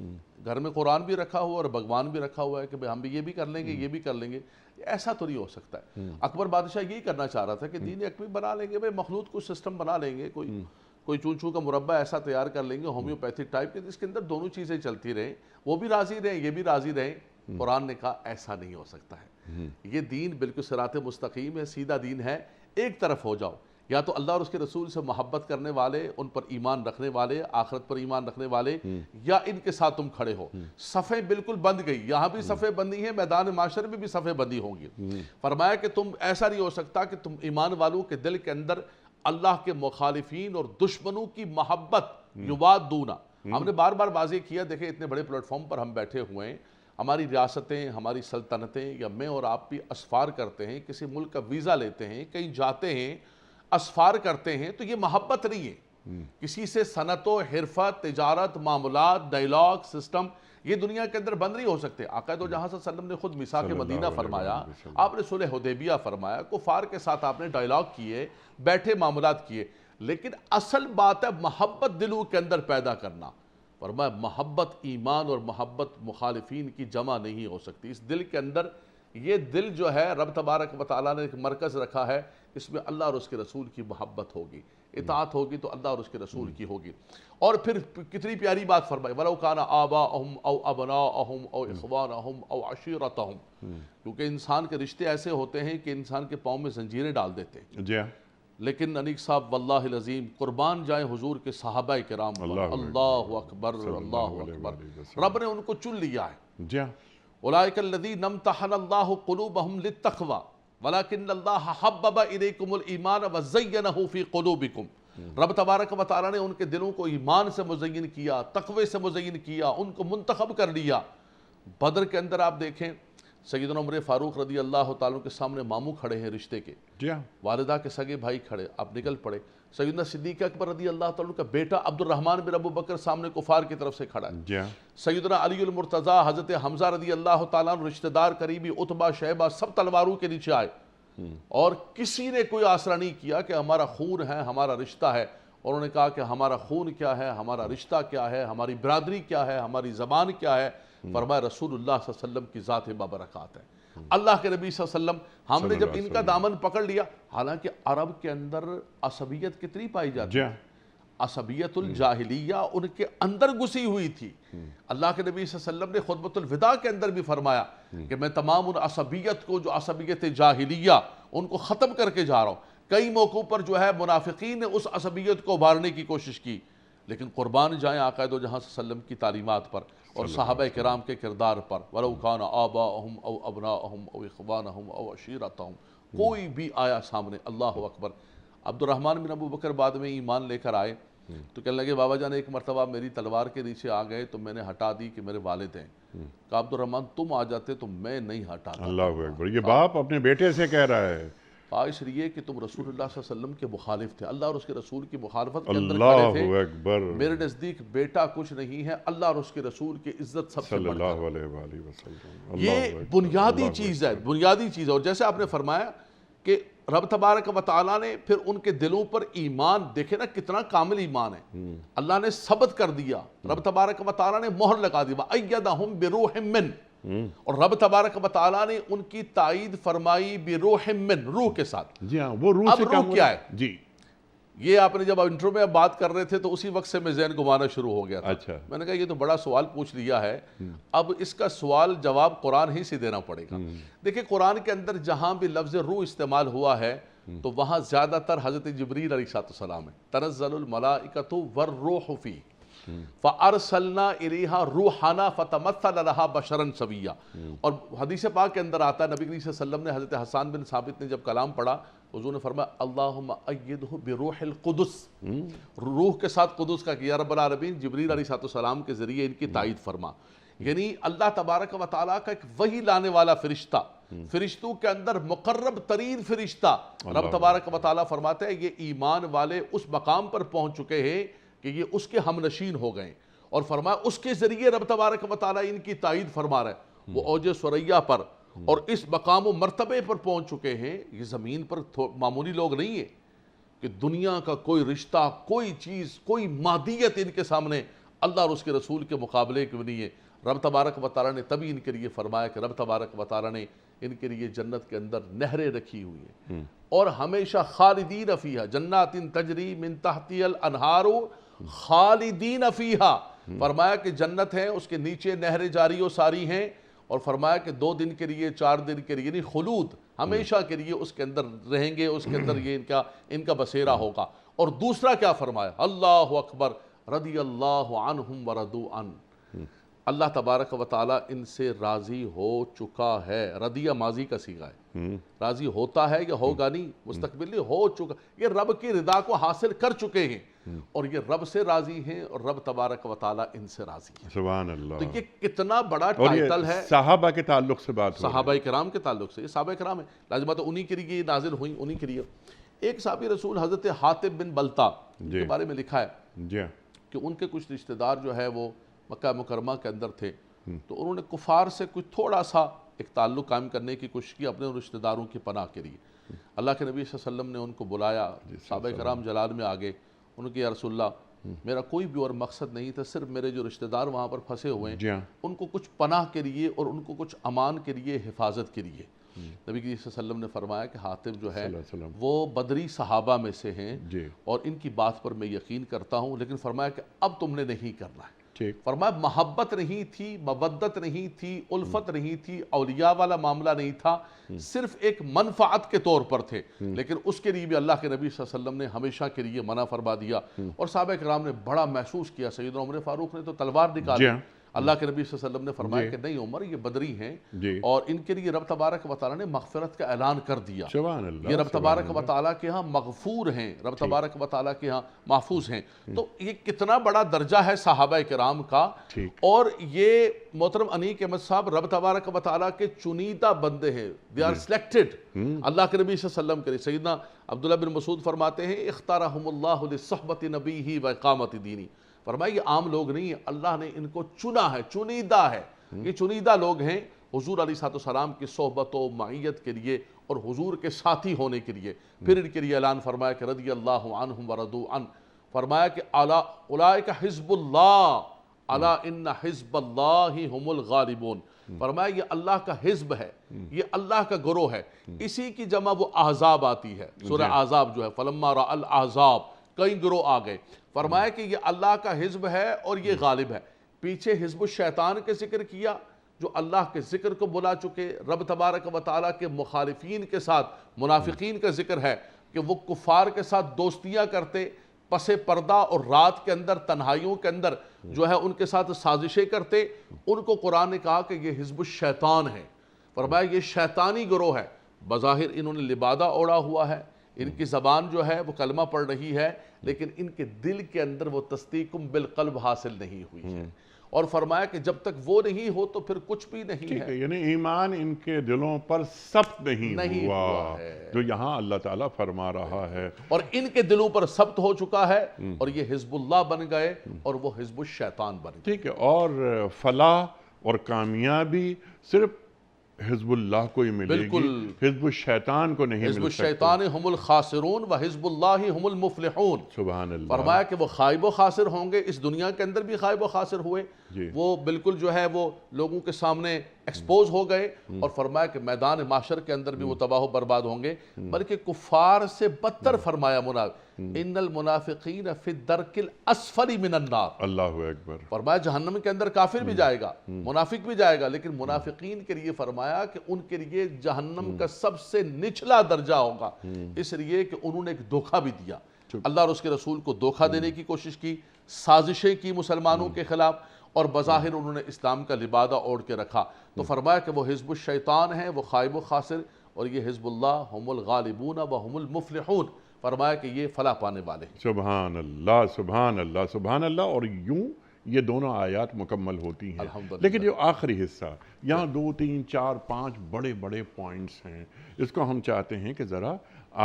S3: گھر میں قرآن بھی رکھا ہوا اور بھگوان بھی رکھا ہوا ہے کہ ہم بھی یہ بھی کر لیں گے، یہ بھی کر لیں گے، ایسا تو نہیں ہو سکتا ہے۔ اکبر بادشاہ یہی کرنا چاہ رہا تھا کہ دین اکبر بنا لیں گے، بھائی مخلوط کچھ سسٹم بنا لیں گے، کوئی چون کا مربع ایسا تیار کر لیں گے ہومیوپیتھک ٹائپ کے جس کے اندر دونوں چیزیں چلتی رہیں، وہ بھی راضی رہیں یہ بھی راضی رہیں۔ قرآن نے کہا ایسا نہیں ہو سکتا ہے، یہ دین بالکل صراط مستقیم ہے، سیدھا دین ہے، ایک طرف ہو جاؤ، یا تو اللہ اور اس کے رسول سے محبت کرنے والے، ان پر ایمان رکھنے والے، آخرت پر ایمان رکھنے والے، یا ان کے ساتھ تم کھڑے ہو۔ صفیں بالکل بند گئی، یہاں بھی صفیں بندی ہیں، میدان معاشر میں بھی صفیں بندی ہوں گی۔ فرمایا کہ تم ایسا نہیں ہو سکتا کہ تم ایمان والوں کے دل کے اندر اللہ کے مخالفین اور دشمنوں کی محبت یوادونا، ہم نے بار بار واضح کیا، دیکھیں اتنے بڑے پلیٹ فارم پر ہم بیٹھے ہوئے ہیں، ہماری ریاستیں، ہماری سلطنتیں، یا میں اور آپ بھی اسفار کرتے ہیں، کسی ملک کا ویزا لیتے ہیں، کہیں جاتے ہیں، اسفار کرتے ہیں، تو یہ محبت نہیں ہے۔ کسی سے صنعت و حرفت، تجارت، معاملات، ڈائلاگ، سسٹم، یہ دنیا کے اندر بند نہیں ہو سکتے۔ آقا دو جہاں صلی اللہ علیہ وسلم نے خود میثاق مدینہ فرمایا، آپ نے صلح حدیبیہ فرمایا، کفار کے ساتھ آپ نے ڈائلاگ کیے، بیٹھے معاملات کیے، لیکن اصل بات ہے محبت دلوں کے اندر پیدا کرنا۔ فرمایا محبت ایمان اور محبت مخالفین کی جمع نہیں ہو سکتی۔ اس دل کے اندر، یہ دل جو ہے رب تبارک و تعالیٰ نے ایک مرکز رکھا ہے، اس میں اللہ اور اس کے رسول کی محبت ہوگی، اطاعت ہوگی تو اللہ اور اس کے رسول کی ہوگی۔ اور پھر کتنی پیاری بات فرمائی، وَلَوْ كَانَ آبَاؤُهُمْ أَوْ أَبْنَاؤُهُمْ أَوْ إِخْوَانُهُمْ أَوْ عَشِيرَتُهُمْ، کیونکہ انسان کے رشتے ایسے ہوتے ہیں کہ انسان کے پاؤں میں زنجیریں ڈال دیتے ہیں۔
S2: جی،
S3: لیکن انیق صاحب واللہ العظیم قربان جائیں حضور کے صحابہ کرام، اللہ اکبر اللہ اکبر، رب نے ان کو چن لیا ہے۔
S2: جی،
S3: اولئک الذین امتحن اللہ قلوبہم للتقوی ولکن اللہ حبب الیکم الایمان وزینہ فی قلوبکم، رب تبارک و تعالیٰ نے ان کے دلوں کو ایمان سے مزین کیا، تقوی سے مزین کیا، ان کو منتخب کر لیا۔ بدر کے اندر آپ دیکھیں سیدنا عمر فاروق رضی اللہ تعالیٰ کے سامنے ماموں کھڑے ہیں رشتے کے،
S2: جی،
S3: والدہ کے سگے بھائی کھڑے، آپ نکل پڑے۔ سیدنا صدیق اکبر رضی اللہ تعالیٰ کا بیٹا عبد الرحمن بن ابو بکر سامنے کفار کی طرف سے کھڑا ہے۔
S2: جی،
S3: سیدنا علی المرتضیٰ، حضرت حمزہ رضی اللہ تعالیٰ رشتہ دار قریبی، عتبہ، شیبہ، سب تلواروں کے نیچے آئے، اور کسی نے کوئی آسرا نہیں کیا کہ ہمارا خون ہے، ہمارا رشتہ ہے۔ اور انہوں نے کہا کہ ہمارا خون کیا ہے، ہمارا رشتہ کیا ہے، ہماری برادری کیا ہے، ہماری زبان کیا ہے؟ فرمایا رسول اللہ صلی اللہ علیہ وسلم کی ذات بابرکات ہے، اللہ کے نبی صلی اللہ علیہ وسلم۔ ہم نے جب ان کا دامن پکڑ لیا، حالانکہ عرب کے اندر عصبیت کتنی پائی جاتی ہے، عصبیت الجاہلیہ ان کے اندر گھسی ہوئی تھی۔ اللہ کے نبی صلی اللہ علیہ وسلم نے خطبۃ الوداع کے اندر بھی فرمایا کہ میں تمام ان عصبیت کو، جو عصبیت جاہلیہ، ان کو ختم کر کے جا رہا ہوں۔ کئی موقعوں پر جو ہے منافقین نے اس عصبیت کو ابھارنے کی کوشش کی، لیکن قربان جائیں آقا دو جہاں صلی اللہ علیہ وسلم کی تعلیمات پر اور صحابہ کرام کے کردار پر۔ وَلَوْ كَانَ آبَاؤُهُمْ أَوْ أَبْنَاؤُهُمْ أَوْ إِخْوَانُهُمْ أَوْ عَشِيرَتُهُمْ، کوئی بھی آیا سامنے، اللہ اکبر۔ عبد الرحمن بن ابو بکر بعد میں ایمان لے کر آئے تو کہنے لگے بابا جان ایک مرتبہ میری تلوار کے نیچے آ گئے تو میں نے ہٹا دی کہ میرے والد ہیں۔ کہا عبد الرحمن تم آ جاتے تو میں نہیں ہٹاتا۔
S2: اللہ اکبر، یہ باپ اپنے بیٹے سے کہہ رہا ہے،
S3: اس لیے کہ تم رسول اللہ صلی اللہ علیہ وسلم کے مخالف تھے، اللہ اور اس کے رسول کی مخالفت کے اندر کھڑے تھے۔
S2: اللہ اکبر،
S3: میرے نزدیک بیٹا کچھ نہیں ہے، اللہ اور اس کے رسول کی عزت سب سے
S2: صلی
S3: بڑھ کر۔
S2: اللہ علیہ وآلہ وسلم،
S3: یہ بنیادی چیز ہے، بنیادی چیز ہے۔ اور جیسے آپ نے فرمایا کہ رب تبارک و تعالیٰ نے پھر ان کے دلوں پر ایمان، دیکھیں نا کتنا کامل ایمان ہے، اللہ نے ثبت کر دیا، رب تبارک و تعالیٰ نے مہر لگا دی، وَأَيَّدَهُمْ بِرُوحٍ مِّنْ، اور رب تبارک و تعالیٰ نے ان کی تائید فرمائی بروح من، روح کے ساتھ۔
S2: جی ہاں، وہ روح
S3: اب
S2: سے
S3: روح کیا ہے؟
S2: جی
S3: یہ آپ نے جب انٹرو میں بات کر رہے تھے تو اسی وقت سے میں ذہن گھمانا شروع ہو گیا تھا۔
S2: اچھا،
S3: میں نے کہا یہ تو بڑا سوال پوچھ لیا ہے، اب اس کا سوال جواب قرآن ہی سے دینا پڑے گا۔ دیکھیں قرآن کے اندر جہاں بھی لفظ روح استعمال ہوا ہے تو وہاں زیادہ تر حضرت جبریل علیہ السلام ہے، تنزل الملائکۃ والروح فی فارسلنا الیہا روحنا فتمثل لہا بشرا سویا۔ اور حدیث پاک کے اندر آتا ہے، نبی کریم صلی اللہ علیہ وسلم نے حضرت حسان بن ثابت نے جب کلام پڑھا، حضور نے فرمایا اللہم ایدہ بروح القدس، روح کے ساتھ قدس کا کیا رب العالمین جبریل علیہ السلام کے ذریعے ان کی تائید فرما۔ یعنی اللہ تبارک و تعالیٰ کا ایک وحی لانے والا فرشتہ، فرشتوں کے اندر مقرب ترین فرشتہ، رب تبارک و تعالیٰ فرماتے ہیں یہ ایمان والے اس مقام پر پہنچ چکے ہیں کہ یہ اس کے ہم نشین ہو گئے، اور فرمایا اس کے ذریعے رب تبارک و تعالیٰ ان کی تائید فرما رہا ہے۔ وہ اوج ثریا پر اور اس مقام و مرتبے پر پہنچ چکے ہیں، یہ زمین پر معمولی لوگ نہیں ہیں کہ دنیا کا کوئی رشتہ، کوئی چیز، کوئی مادیت ان کے سامنے اللہ اور اس کے رسول کے مقابلے کی نہیں ہے۔ رب تبارک و تعالیٰ نے تبھی ان کے لیے فرمایا کہ رب تبارک و تعالیٰ نے ان کے لیے جنت کے اندر نہریں رکھی ہوئی ہیں اور ہمیشہ خالدین فیہا، جنات تجری من تحتی الانہار خالدین فیہا، فرمایا کہ جنت ہے، اس کے نیچے نہریں جاری و ساری ہیں، اور فرمایا کہ 2 دن کے لیے 4 دن کے لیے، یعنی خلود، ہمیشہ کے لیے اس کے اندر رہیں گے، اس کے اندر یہ ان کا بسیرا ہوگا۔ اور دوسرا کیا فرمایا؟ اللہ اکبر، رضی اللہ عنہم ورضوا عنہ، اللہ تبارک و تعالیٰ ان سے راضی ہو چکا ہے۔ رضیہ ماضی کا صیغہ ہے، راضی ہوتا ہے یا ہوگا نہیں، مستقبل نہیں، ہو چکا، یہ رب کی رضا کو حاصل کر چکے ہیں اور یہ رب سے راضی ہیں اور رب تبارک و تعالیٰ ان سے راضی ہے۔
S2: سبحان اللہ۔
S3: تو یہ کتنا بڑا
S2: اور
S3: ٹائٹل ہے۔
S2: یہ صحابہ کے تعلق سے بات ہو رہی ہے۔
S3: صحابہ کرام کے تعلق سے، یہ صحابہ کرام ہیں، لازمات انہی کے لیے نازل ہوئیں، انہی کے لیے۔ ایک صحابی رسول حضرت حاتب بن بلتا کے بارے میں لکھا ہے
S2: جی
S3: کہ ان کے کچھ رشتہ دار جو ہے وہ مکہ مکرمہ کے اندر تھے، تو انہوں نے کفار سے کچھ تھوڑا سا ایک تعلق قائم کرنے کی کوشش کی اپنے رشتہ داروں کی پناہ کے لیے۔ اللہ کے نبی صلی اللہ علیہ وسلم نے ان کو بلایا، صحابہ کرام جلال میں آگے، انہوں نے کہا یا رسول اللہ میرا کوئی بھی اور مقصد نہیں تھا، صرف میرے جو رشتہ دار وہاں پر پھنسے ہوئے ہیں ان کو کچھ پناہ کے لیے اور ان کو کچھ امان کے لیے، حفاظت کے لیے۔ نبی صلی اللہ علیہ وسلم نے فرمایا کہ حاتب جو ہے وہ بدری صحابہ میں سے ہیں اور ان کی بات پر میں یقین کرتا ہوں، لیکن فرمایا کہ اب تم نے نہیں کرنا ہے۔ فرمایا محبت نہیں تھی، مودت نہیں تھی، الفت نہیں تھی، اولیاء والا معاملہ نہیں تھا، صرف ایک منفعت کے طور پر تھے، لیکن اس کے لیے بھی اللہ کے نبی صلی اللہ علیہ وسلم نے ہمیشہ کے لیے منع فرما دیا۔ اور صحابہ کرام نے بڑا محسوس کیا، سیدنا عمر فاروق نے تو تلوار نکالی، اللہ کے نبی صلی اللہ علیہ وسلم نے فرمایا کہ نہیں عمر، یہ بدری ہیں اور ان کے لیے رب تبارک و تعالیٰ نے مغفرت کا اعلان کر دیا، یہ رب تبارک و تعالیٰ کے ہاں مغفور ہیں، رب تبارک و تعالیٰ کے ہاں محفوظ ہیں۔ تو یہ کتنا بڑا درجہ ہے صحابہ کرام کا، اور یہ محترم انیق احمد صاحب رب تبارک و تعالیٰ کے چنیدہ بندے ہیں، they are selected۔ اللہ کے نبی صلی اللہ علیہ وسلم کے سیدنا عبداللہ بن مسعود فرماتے ہیں اختارہم اللہ لصحبت نبیہ و اقامت دینی، فرمایا یہ عام لوگ نہیں ہیں، اللہ نے ان کو چنا ہے، چنیدہ ہے، یہ چنیدہ لوگ ہیں حضور علیہ السلام کی صحبت و معیت کے لیے اور حضور کے ساتھی ہونے کے لیے۔ پھر ان کے لیے اعلان فرمایا کہ رضی اللہ عنہم ورضوا عنہ، فرمایا کہ اولئک حزب اللہ الا ان حزب اللہ هم الغالبون، فرمایا یہ اللہ کا حزب ہے، یہ اللہ کا گروہ ہے۔ اسی کی جمع وہ احزاب آتی ہے، سورہ احزاب جو ہے فلما رأى الاحزاب، کئی گروہ آ گئے، فرمایا کہ یہ اللہ کا حزب ہے اور یہ غالب ہے۔ پیچھے حزب الشیطان کے ذکر کیا جو اللہ کے ذکر کو بلا چکے، رب تبارک و تعالیٰ کے مخالفین کے ساتھ منافقین کا ذکر ہے کہ وہ کفار کے ساتھ دوستیاں کرتے، پس پردہ اور رات کے اندر تنہائیوں کے اندر جو ہے ان کے ساتھ سازشیں کرتے، ان کو قرآن نے کہا کہ یہ حزب الشیطان ہے، فرمایا یہ شیطانی گروہ ہے۔ بظاہر انہوں نے لبادہ اوڑا ہوا ہے، ان کی زبان جو ہے وہ کلمہ پڑھ رہی ہے، لیکن ان کے دل کے اندر وہ تصدیق بالقلب حاصل نہیں ہوئی ہے، اور فرمایا کہ جب تک وہ نہیں ہو تو پھر کچھ بھی نہیں ہے۔
S2: یعنی ایمان ان کے دلوں پر ثبت نہیں ہوا جو یہاں اللہ تعالیٰ فرما رہا ہے،
S3: اور ان کے دلوں پر ثبت ہو چکا ہے اور یہ حزب اللہ بن گئے اور وہ حزب الشیطان بن گئے۔
S2: ٹھیک ہے، اور فلاح اور کامیابی صرف حزب اللہ کو ہی ملے گی، حزب الشیطان کو نہیں مل سکتی۔
S3: حزب الشیطان ہم الخاسرون و حزب اللہ ہم المفلحون،
S2: سبحان اللہ۔
S3: فرمایا کہ وہ خائب و خاسر ہوں گے، اس دنیا کے اندر بھی خائب و خاسر ہوئے، وہ بالکل جو ہے وہ لوگوں کے سامنے ایکسپوز ہو گئے، اور فرمایا کہ میدان معاشر کے اندر بھی وہ تباہ و برباد ہوں گے، بلکہ کفار سے بدتر فرمایا ان المنافقین فی الدرک الاسفل من النار،
S2: اللہ اکبر،
S3: فرمایا جہنم کے اندر کافر بھی جائے گا، منافق بھی جائے گا، لیکن منافقین کے لیے فرمایا کہ ان کے لیے جہنم کا سب سے نچلا درجہ ہوگا، اس لیے کہ انہوں نے ایک دھوکہ بھی دیا، اللہ اور اس کے رسول کو دھوکہ دینے کی کوشش کی، سازشیں کی مسلمانوں کے خلاف، اور بظاہر انہوں نے اسلام کا لبادہ اوڑھ کے رکھا، تو فرمایا کہ وہ حزب الشیطان ہیں، وہ خائب و خاسر، اور یہ حزب اللہ ہم الغالبون و ہم المفلحون، فرمایا کہ یہ فلاح پانے والے ہیں۔
S2: سبحان اللہ سبحان اللہ سبحان اللہ۔ اور یوں یہ دونوں آیات مکمل ہوتی ہیں،
S3: الحمدللہ۔
S2: لیکن جو آخری حصہ یہاں 2 3 4 5 بڑے بڑے پوائنٹس ہیں، اس کو ہم چاہتے ہیں کہ ذرا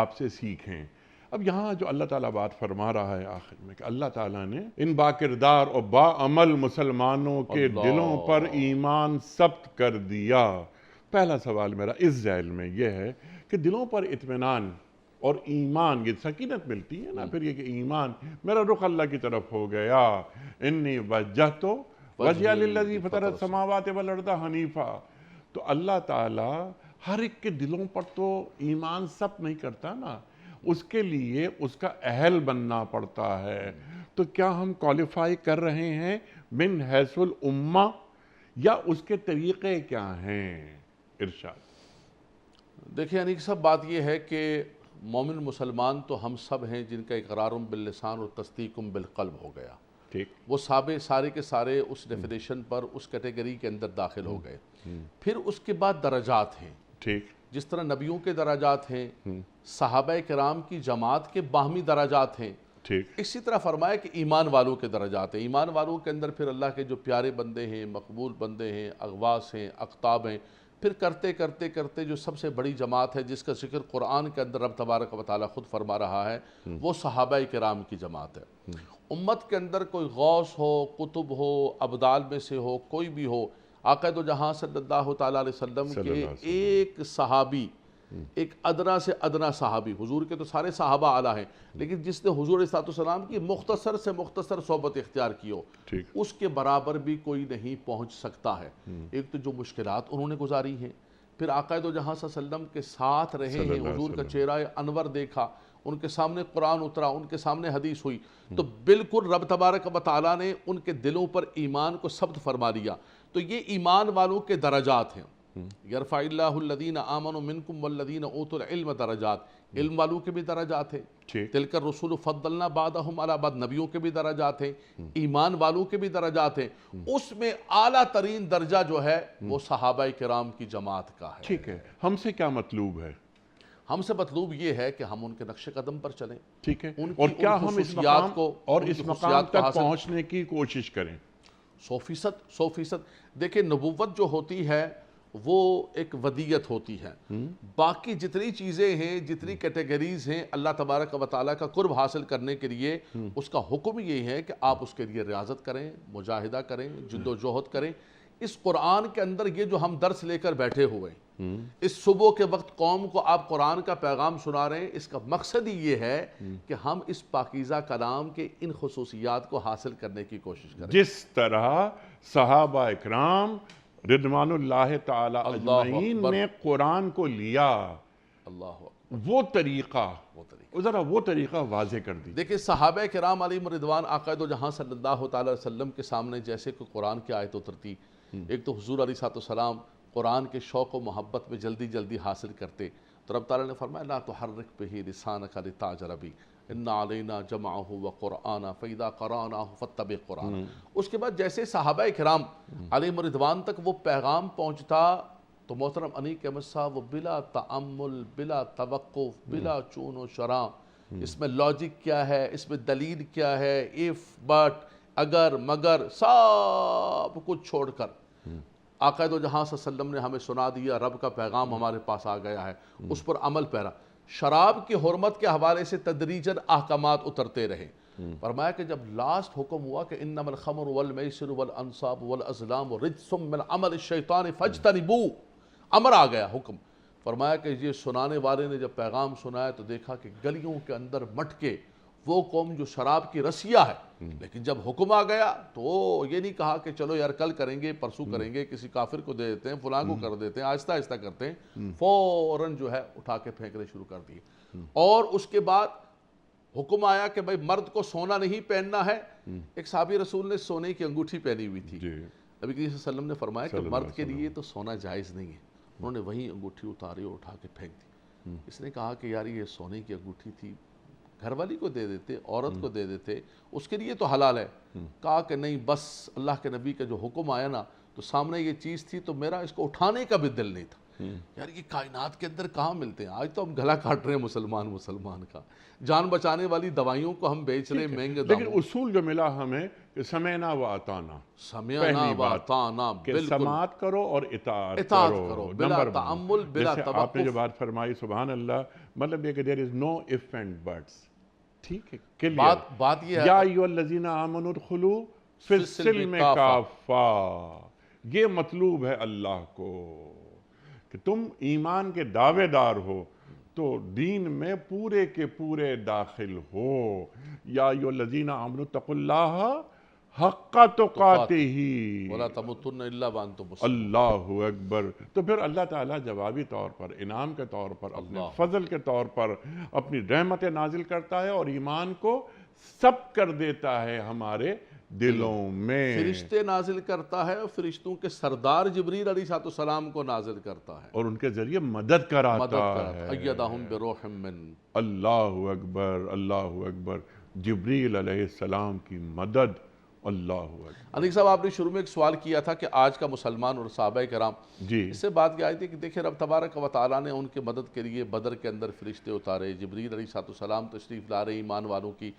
S2: آپ سے سیکھیں۔ اب یہاں جو اللہ تعالیٰ بات فرما رہا ہے آخر میں کہ اللہ تعالیٰ نے ان با کردار اور با عمل مسلمانوں کے دلوں پر ایمان ثبت کر دیا۔ پہلا سوال میرا اس ذیل میں یہ ہے کہ دلوں پر اطمینان اور ایمان، یہ سکینت ملتی ہے نا، پھر یہ کہ ایمان، میرا رخ اللہ کی طرف ہو گیا، انی وجہت وجہی للذی فطر السماوات والارض حنیفا، تو اللہ تعالیٰ ہر ایک کے دلوں پر تو ایمان ثبت نہیں کرتا نا، اس کے لیے اس کا اہل بننا پڑتا ہے۔ تو کیا ہم کوالیفائی کر رہے ہیں من حیث الامہ، یا اس کے طریقے کیا ہیں؟ ارشاد۔
S3: دیکھیں انیق صاحب، بات یہ ہے کہ مومن مسلمان تو ہم سب ہیں جن کا اقرار باللسان اور تصدیق بالقلب ہو گیا،
S2: ٹھیک،
S3: وہ سارے کے سارے اس ڈیفینیشن پر، اس کیٹیگری کے اندر داخل ہو گئے۔ پھر اس کے بعد درجات ہیں،
S2: ٹھیک،
S3: جس طرح نبیوں کے درجات ہیں، صحابہ کرام کی جماعت کے باہمی درجات ہیں،
S2: ٹھیک،
S3: اسی طرح فرمایا کہ ایمان والوں کے درجات ہیں۔ ایمان والوں کے اندر پھر اللہ کے جو پیارے بندے ہیں، مقبول بندے ہیں، اغواس ہیں، اقطاب ہیں، پھر کرتے کرتے کرتے جو سب سے بڑی جماعت ہے جس کا ذکر قرآن کے اندر رب تبارک و تعالیٰ خود فرما رہا ہے، وہ صحابہ کرام کی جماعت ہے۔ امت کے اندر کوئی غوث ہو، قطب ہو، ابدال میں سے ہو، کوئی بھی ہو، آقا دو جہاں صلی اللہ تعالیٰ علیہ وسلم کے ایک صحابی، ایک ادنا سے ادنا صحابی، حضور کے تو سارے صحابہ اعلیٰ ہیں، لیکن جس نے حضور علیہ السلام کی مختصر سے مختصر صحبت اختیار کی ہو، اس کے برابر بھی کوئی نہیں پہنچ سکتا ہے۔ ایک تو جو مشکلات انہوں نے گزاری ہیں، پھر آقا دو جہاں صلی اللہ علیہ وسلم کے ساتھ رہے ہیں، حضور کا چہرہ انور دیکھا، ان کے سامنے قرآن اترا، ان کے سامنے حدیث ہوئی، تو بالکل رب تبارک و تعالیٰ نے ان کے دلوں پر ایمان کو ثبت فرما دیا۔ تو یہ ایمان والوں کے درجات ہیں۔ یرفع اللہ الذین آمنوا منکم والذین اوتوا العلم درجات، علم والوں کے بھی درجات ہیں۔ تلک الرسول فضلنا بعضهم علی بعض، نبیوں کے بھی درجات ہیں، ایمان والوں کے بھی درجات ہیں۔ اس میں اعلیٰ ترین درجہ جو ہے وہ صحابہ کرام کی جماعت کا ہے۔
S2: ٹھیک ہے، ہم سے کیا مطلوب ہے؟
S3: ہم سے مطلوب یہ ہے کہ ہم ان کے نقش قدم پر چلیں،
S2: ٹھیک ہے،
S3: اور
S2: کیا ہم اس مقام کو اور اس مقام تک پہنچنے کی کوشش کریں؟
S3: 100%۔ دیکھیں نبوت جو ہوتی ہے وہ ایک ودیت ہوتی ہے، باقی جتنی چیزیں ہیں، جتنی کیٹیگریز ہیں، اللہ تبارک و تعالیٰ کا قرب حاصل کرنے کے لیے اس کا حکم یہ ہے کہ آپ اس کے لیے ریاضت کریں، مجاہدہ کریں، جد و جہد کریں۔ اس قرآن کے اندر یہ جو ہم درس لے کر بیٹھے ہوئے ہیں، اس صبح کے وقت قوم کو آپ قرآن کا پیغام سنا رہے ہیں، اس کا مقصد ہی یہ ہے کہ ہم اس پاکیزہ کلام کے ان خصوصیات کو حاصل کرنے کی کوشش کریں۔
S2: جس طرح صحابہ اکرام رضوان اللہ تعالی اجمعین نے قرآن کو لیا،
S3: اللہ
S2: وہ طریقہ ذرا وہ طریقہ واضح کر دی۔
S3: دیکھیں صحابہ کرام علیہم رضوان آقا دو جہاں صلی اللہ تعالی وسلم کے سامنے جیسے کہ قرآن کی آیت اترتی، ایک تو حضور علیہ السلام قرآن کے شوق و محبت میں جلدی جلدی حاصل کرتے، تو رب تعالیٰ نے فرمایا لا تحرک بہ لسانک لتعجل بہ ان علینا جمعہ وقرآنہ فاذا قرأناہ فاتبع قرآنہ۔ اس کے بعد جیسے صحابہ کرام علیہم رضوان تک وہ پیغام پہنچتا تو محترم انیق احمد صاحب وہ بلا تعمل، بلا توقف، بلا چون و شرع، اس میں لاجک کیا ہے، اس میں دلیل کیا ہے، if but اگر مگر سب کچھ چھوڑ کر آقا دو جہاں صلی اللہ علیہ وسلم نے ہمیں سنا دیا، رب کا پیغام ہمارے پاس آ گیا ہے، اس پر عمل پیرا۔ شراب کی حرمت کے حوالے سے تدریجاً احکامات اترتے رہے، فرمایا کہ جب لاسٹ حکم ہوا کہ انما الخمر والمیسر والانصاب والازلام رجس من عمل الشیطان فاجتنبوہ، امر آ گیا، حکم، فرمایا کہ یہ سنانے والے نے جب پیغام سنایا تو دیکھا کہ گلیوں کے اندر مٹکے وہ قوم جو شراب کی رسیہ ہے، لیکن جب حکم آ گیا تو وہ یہ نہیں کہا کہ چلو یار کل کریں گے، پرسوں کریں گے، کسی کافر کو دے دیتے ہیں، فلاں کو کر دیتے ہیں، آہستہ آہستہ کرتے ہیں، فوراً جو ہے اٹھا کے پھینکنے شروع کر دیے۔ اور اس کے بعد حکم آیا کہ بھائی مرد کو سونا نہیں پہننا ہے۔ ایک صحابی رسول نے سونے کی انگوٹھی پہنی ہوئی تھی،
S2: جی
S3: نبی کریم صلی اللہ علیہ وسلم نے فرمایا کہ مرد کے لیے تو سونا جائز نہیں ہے، انہوں نے وہی انگوٹھی اتاری اور اٹھا کے پھینک دی۔ اس نے کہا کہ یار یہ سونے کی انگوٹھی تھی، گھر والی کو دے دیتے، عورت کو دے دیتے، اس کے لیے تو حلال ہے۔ کہا کہ نہیں، بس اللہ کے نبی کا جو حکم آیا نا تو سامنے یہ چیز تھی تو میرا اس کو اٹھانے کا بھی دل نہیں تھا۔ یار یہ کائنات کے اندر کہاں ملتے ہیں؟ آج تو ہم گلا کاٹ رہے ہیں مسلمان کا، جان بچانے والی دوائیوں کو ہم بیچ رہے ہیں مہنگے داموں۔
S2: لیکن اصول جو ملا ہمیں کہ سمعنا و اطعنا،
S3: سمعنا و اطعنا،
S2: کہ
S3: بالکل
S2: سماعت کرو اور اطاعت
S3: کرو، بلا
S2: نمبر
S3: تعمل، بلا
S2: جیسے آپ نے جو
S3: توقف۔
S2: بات فرمائی سبحان اللہ، مطلب یہ کہ دیر از نو اف اینڈ بٹس، ٹھیک ہے،
S3: بات یہ ہے
S2: یا ایھا الذین آمنوا ادخلوا فی السلم کافہ، یہ مطلوب ہے اللہ کو کہ تم ایمان کے دعوے دار ہو تو دین میں پورے کے پورے داخل ہو۔ یا ایھا الذین آمنوا اتقوا اللہ حق تقاتہ
S3: ولا تموتن الا وانتم مسلمون۔
S2: اللہ اکبر۔ تو پھر اللہ تعالیٰ جوابی طور پر، انعام کے طور پر، اپنے فضل کے طور پر اپنی رحمت نازل کرتا ہے اور ایمان کو سب کر دیتا ہے ہمارے دلوں میں،
S3: فرشتے نازل کرتا ہے، اور فرشتوں کے سردار جبریل علیہ السلام کو نازل کرتا ہے،
S2: اور ان کے ذریعے مدد کراتا ہے۔
S3: ایدہم بروح من۔
S2: اللہ اکبر، اللہ اکبر، جبریل علیہ السلام کی مدد، اللہ اکبر۔
S3: علی صاحب آپ نے شروع میں ایک سوال کیا تھا کہ آج کا مسلمان اور صحابہ کرام،
S2: جی
S3: اس سے بات یہ آئی تھی کہ دیکھیں رب تبارک و تعالیٰ نے ان کے مدد کے لیے بدر کے اندر فرشتے اتارے، جبریل علیہ السلام تشریف لا رہے ایمان والوں کی۔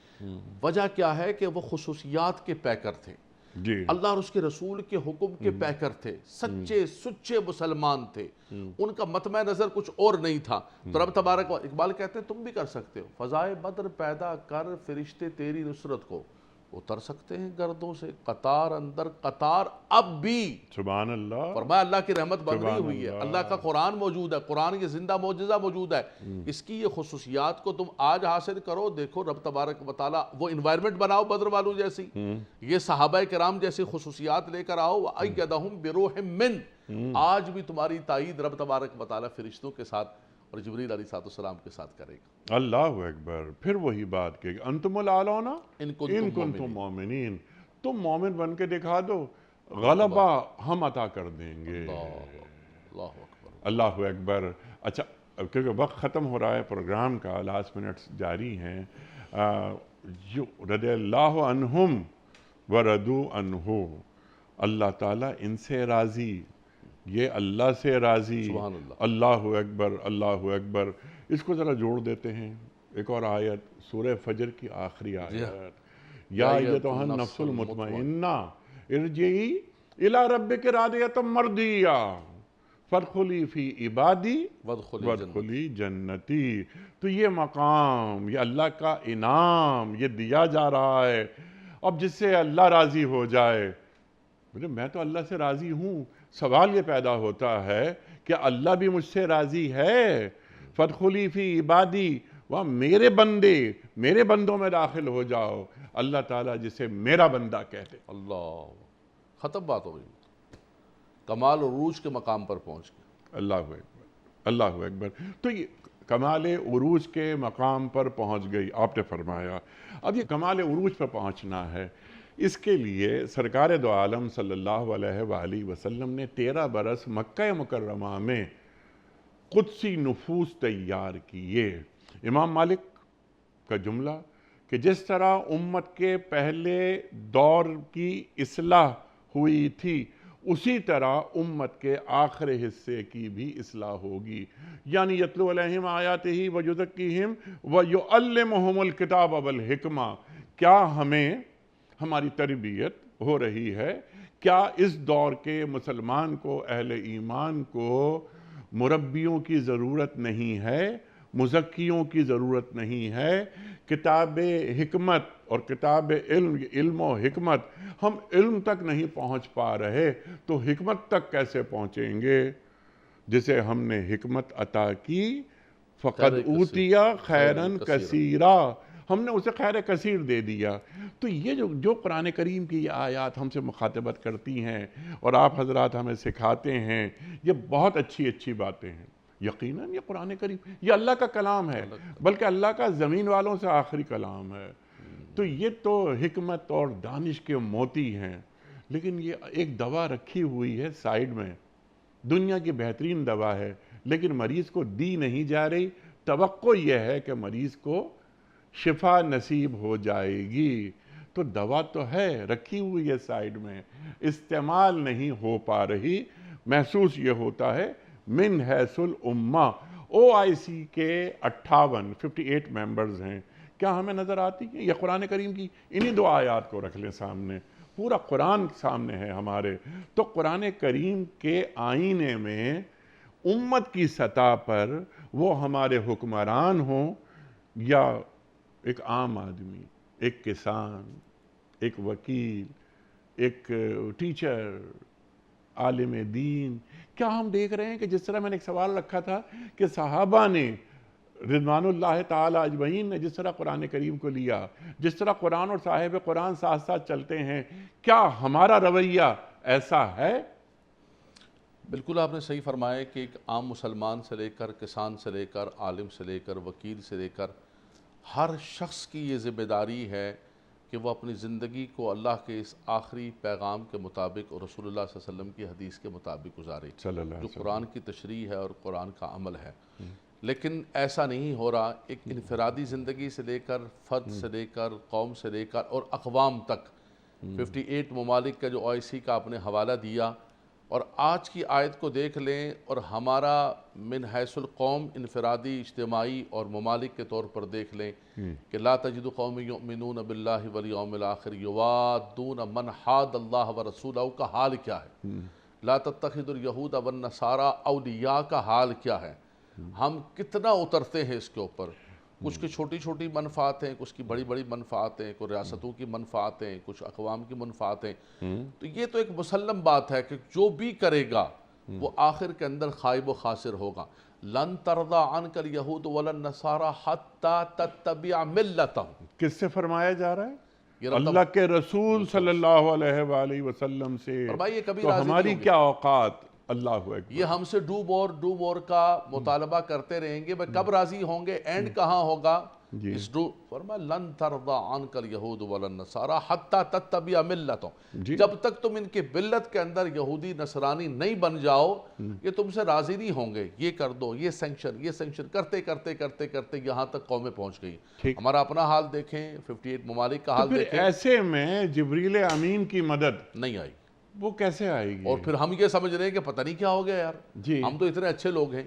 S3: وجہ کیا ہے کہ وہ خصوصیات کے پیکر تھے،
S2: جی
S3: اللہ اور اس کے رسول کے حکم کے پیکر تھے، سچے سچے مسلمان تھے، ان کا مطمع نظر کچھ اور نہیں تھا۔ تو رب تبارک و اقبال کہتے ہیں تم بھی کر سکتے ہو، فضائے بدر پیدا کر فرشتے تیری نصرت کو اتر سکتے ہیں گردوں سے، قطار اندر قطار اب بھی۔
S2: سبحان اللہ،
S3: فرمایا اللہ کی رحمت بن رہی ہوئی ہے، اللہ کا قرآن موجود ہے، قرآن یہ زندہ معجزہ موجود ہے، اس کی یہ خصوصیات کو تم آج حاصل کرو۔ دیکھو رب تبارک و تعالیٰ وہ انوائرمنٹ بناؤ بدر والوں جیسی، یہ صحابہ کرام جیسی خصوصیات لے کر آؤ، وَأَيَّدَهُمْ بِرُوحٍ مِّنْ، آج بھی تمہاری تائید رب تبارک و تعالیٰ فرشتوں کے ساتھ اور جبریل علیہ السلام کے ساتھ کرے گا۔
S2: اللہ اکبر۔ پھر وہی بات کہ انتم الاعلون
S3: ان
S2: ان کنتم مومنین، تم مومن بن کے دکھا دو، غلبہ ہم عطا کر دیں گے۔
S3: اللہ اکبر،
S2: اللہ اکبر۔ اچھا، کیونکہ وقت ختم ہو رہا ہے پروگرام کا، لاسٹ منٹس جاری ہیں، رضی اللہ عنہم ورضوا عنہ، اللہ تعالیٰ ان سے راضی، یہ اللہ سے راضی۔
S3: سبحان اللہ،
S2: اللہ اکبر، اللہ اکبر۔ اس کو ذرا جوڑ دیتے ہیں، ایک اور آیت سورہ فجر کی آخری آیت، یا ایتھا النفس المطمئنہ ارجعی الی ربک راضیۃ مرضیہ فادخلی فی عبادی وادخلی جنتی۔ تو یہ مقام، یہ اللہ کا انعام، یہ دیا جا رہا ہے۔ اب جس سے اللہ راضی ہو جائے، میں تو اللہ سے راضی ہوں، سوال یہ پیدا ہوتا ہے کہ اللہ بھی مجھ سے راضی ہے؟ فادخلی فی عبادی، وہ میرے بندے، میرے بندوں میں داخل ہو جاؤ، اللہ تعالیٰ جسے میرا بندہ کہتے۔
S3: اللہ، ختم بات ہو گئی، کمال عروج کے مقام پر پہنچ گئے۔
S2: اللہ اکبر، اللہ اکبر۔ تو یہ کمال عروج کے مقام پر پہنچ گئی، آپ نے فرمایا۔ اب یہ کمال عروج پر پہنچنا ہے، اس کے لیے سرکار دو عالم صلی اللہ علیہ وآلہ وسلم نے 13 برس مکہ مکرمہ میں قدسی نفوس تیار کیے۔ امام مالک کا جملہ کہ جس طرح امت کے پہلے دور کی اصلاح ہوئی تھی، اسی طرح امت کے آخر حصے کی بھی اصلاح ہوگی، یعنی یتلو علیہم آیاتہ ویزکیہم ویعلمہم الکتاب والحکمہ۔ کیا ہماری تربیت ہو رہی ہے؟ کیا اس دور کے مسلمان کو، اہل ایمان کو مربیوں کی ضرورت نہیں ہے، مزکیوں کی ضرورت نہیں ہے؟ کتاب حکمت اور کتاب علم و حکمت، ہم علم تک نہیں پہنچ پا رہے تو حکمت تک کیسے پہنچیں گے؟ جسے ہم نے حکمت عطا کی فقد اوتیا خیرن کثیرا، ہم نے اسے خیر کثیر دے دیا۔ تو یہ جو قرآن کریم کی یہ آیات ہم سے مخاطبت کرتی ہیں اور آپ حضرات ہمیں سکھاتے ہیں، یہ بہت اچھی باتیں ہیں۔ یقیناً یہ قرآن کریم یہ اللہ کا کلام ہے، بلکہ اللہ کا زمین والوں سے آخری کلام ہے۔ تو یہ تو حکمت اور دانش کے موتی ہیں، لیکن یہ ایک دوا رکھی ہوئی ہے سائیڈ میں، دنیا کی بہترین دوا ہے، لیکن مریض کو دی نہیں جا رہی۔ توقع یہ ہے کہ مریض کو شفا نصیب ہو جائے گی، تو دوا تو ہے رکھی ہوئی ہے سائیڈ میں، استعمال نہیں ہو پا رہی۔ محسوس یہ ہوتا ہے من حیث الامہ OIC کے 58 ممبرز ہیں، کیا ہمیں نظر آتی ہیں؟ یہ قرآن کریم کی انہی 2 آیات کو رکھ لیں سامنے، پورا قرآن سامنے ہے ہمارے۔ تو قرآن کریم کے آئینے میں امت کی سطح پر وہ ہمارے حکمران ہوں یا ایک عام آدمی، ایک کسان، ایک وکیل، ایک ٹیچر، عالم دین، کیا ہم دیکھ رہے ہیں کہ جس طرح میں نے ایک سوال رکھا تھا کہ صحابہ نے رضوان اللہ تعالی اجمعین نے جس طرح قرآن کریم کو لیا، جس طرح قرآن اور صاحب قرآن ساتھ ساتھ چلتے ہیں، کیا ہمارا رویہ ایسا ہے؟
S3: بالکل آپ نے صحیح فرمایا کہ ایک عام مسلمان سے لے کر کسان سے لے کر عالم سے لے کر وکیل سے لے کر ہر شخص کی یہ ذمہ داری ہے کہ وہ اپنی زندگی کو اللہ کے اس آخری پیغام کے مطابق اور رسول اللہ صلی اللہ علیہ وسلم کی حدیث کے مطابق گزارے،
S2: صلی اللہ علیہ
S3: جو
S2: وسلم۔
S3: قرآن کی تشریح ہے اور قرآن کا عمل ہے۔ لیکن ایسا نہیں ہو رہا، ایک انفرادی زندگی سے لے کر فرد سے لے کر قوم سے لے کر اور اقوام تک 58 ممالک کا جو OIC کا آپ نے حوالہ دیا، اور آج کی آیت کو دیکھ لیں اور ہمارا من حیث القوم انفرادی اجتماعی اور ممالک کے طور پر دیکھ لیں کہ لا تجد قوم یؤمنون باللہ والیوم الآخر یوادون من حاد اللہ ورسولہ کا حال کیا ہے، لا تتخذوا الیہود والنصارى اولیاء کا حال کیا ہے۔ ہم کتنا اترتے ہیں اس کے اوپر، کچھ کی چھوٹی چھوٹی منفعتیں، کچھ کی بڑی بڑی منفعتیں، کچھ ریاستوں کی منفعتیں، کچھ اقوام کی منفعتیں۔ تو یہ تو ایک مسلم بات ہے کہ جو بھی کرے گا وہ آخر کے اندر خائب و خاسر ہوگا۔ لن ترضى عنك اليهود ولا النصارى حتى تتبع ملتهم۔
S2: کس سے فرمایا جا رہا ہے؟
S3: یہ رب
S2: اللہ کے رسول صلی اللہ علیہ وآلہ وسلم سے۔
S3: فرمایا یہ کبھی
S2: تو
S3: راضی نہیں
S2: ہماری
S3: ہوں گے۔
S2: کیا اوقات؟ اللہ اکبر۔
S3: یہ ہم سے ڈو مور کا مطالبہ کرتے رہیں گے، بھئی کب راضی ہوں گے؟ اینڈ کہاں ہوگا؟ اس ڈو فرمایا لن ترضى عنك اليهود ولا النصارى حتى تتبع ملتهم، جب تک تم ان کے ملت کے اندر یہودی نصرانی نہیں بن جاؤ یہ تم سے راضی نہیں ہوں گے۔ یہ کر دو، یہ سینکشن کرتے کرتے کرتے کرتے یہاں تک قومیں پہنچ گئی۔ ہمارا اپنا حال دیکھیں، 58 ممالک کا حال دیکھیں۔
S2: ایسے میں جبریل امین کی مدد
S3: نہیں آئی،
S2: وہ کیسے آئے گی؟
S3: اور پھر ہم یہ سمجھ رہے ہیں کہ پتہ نہیں کیا ہو گیا یار، ہم تو اتنے اچھے لوگ ہیں،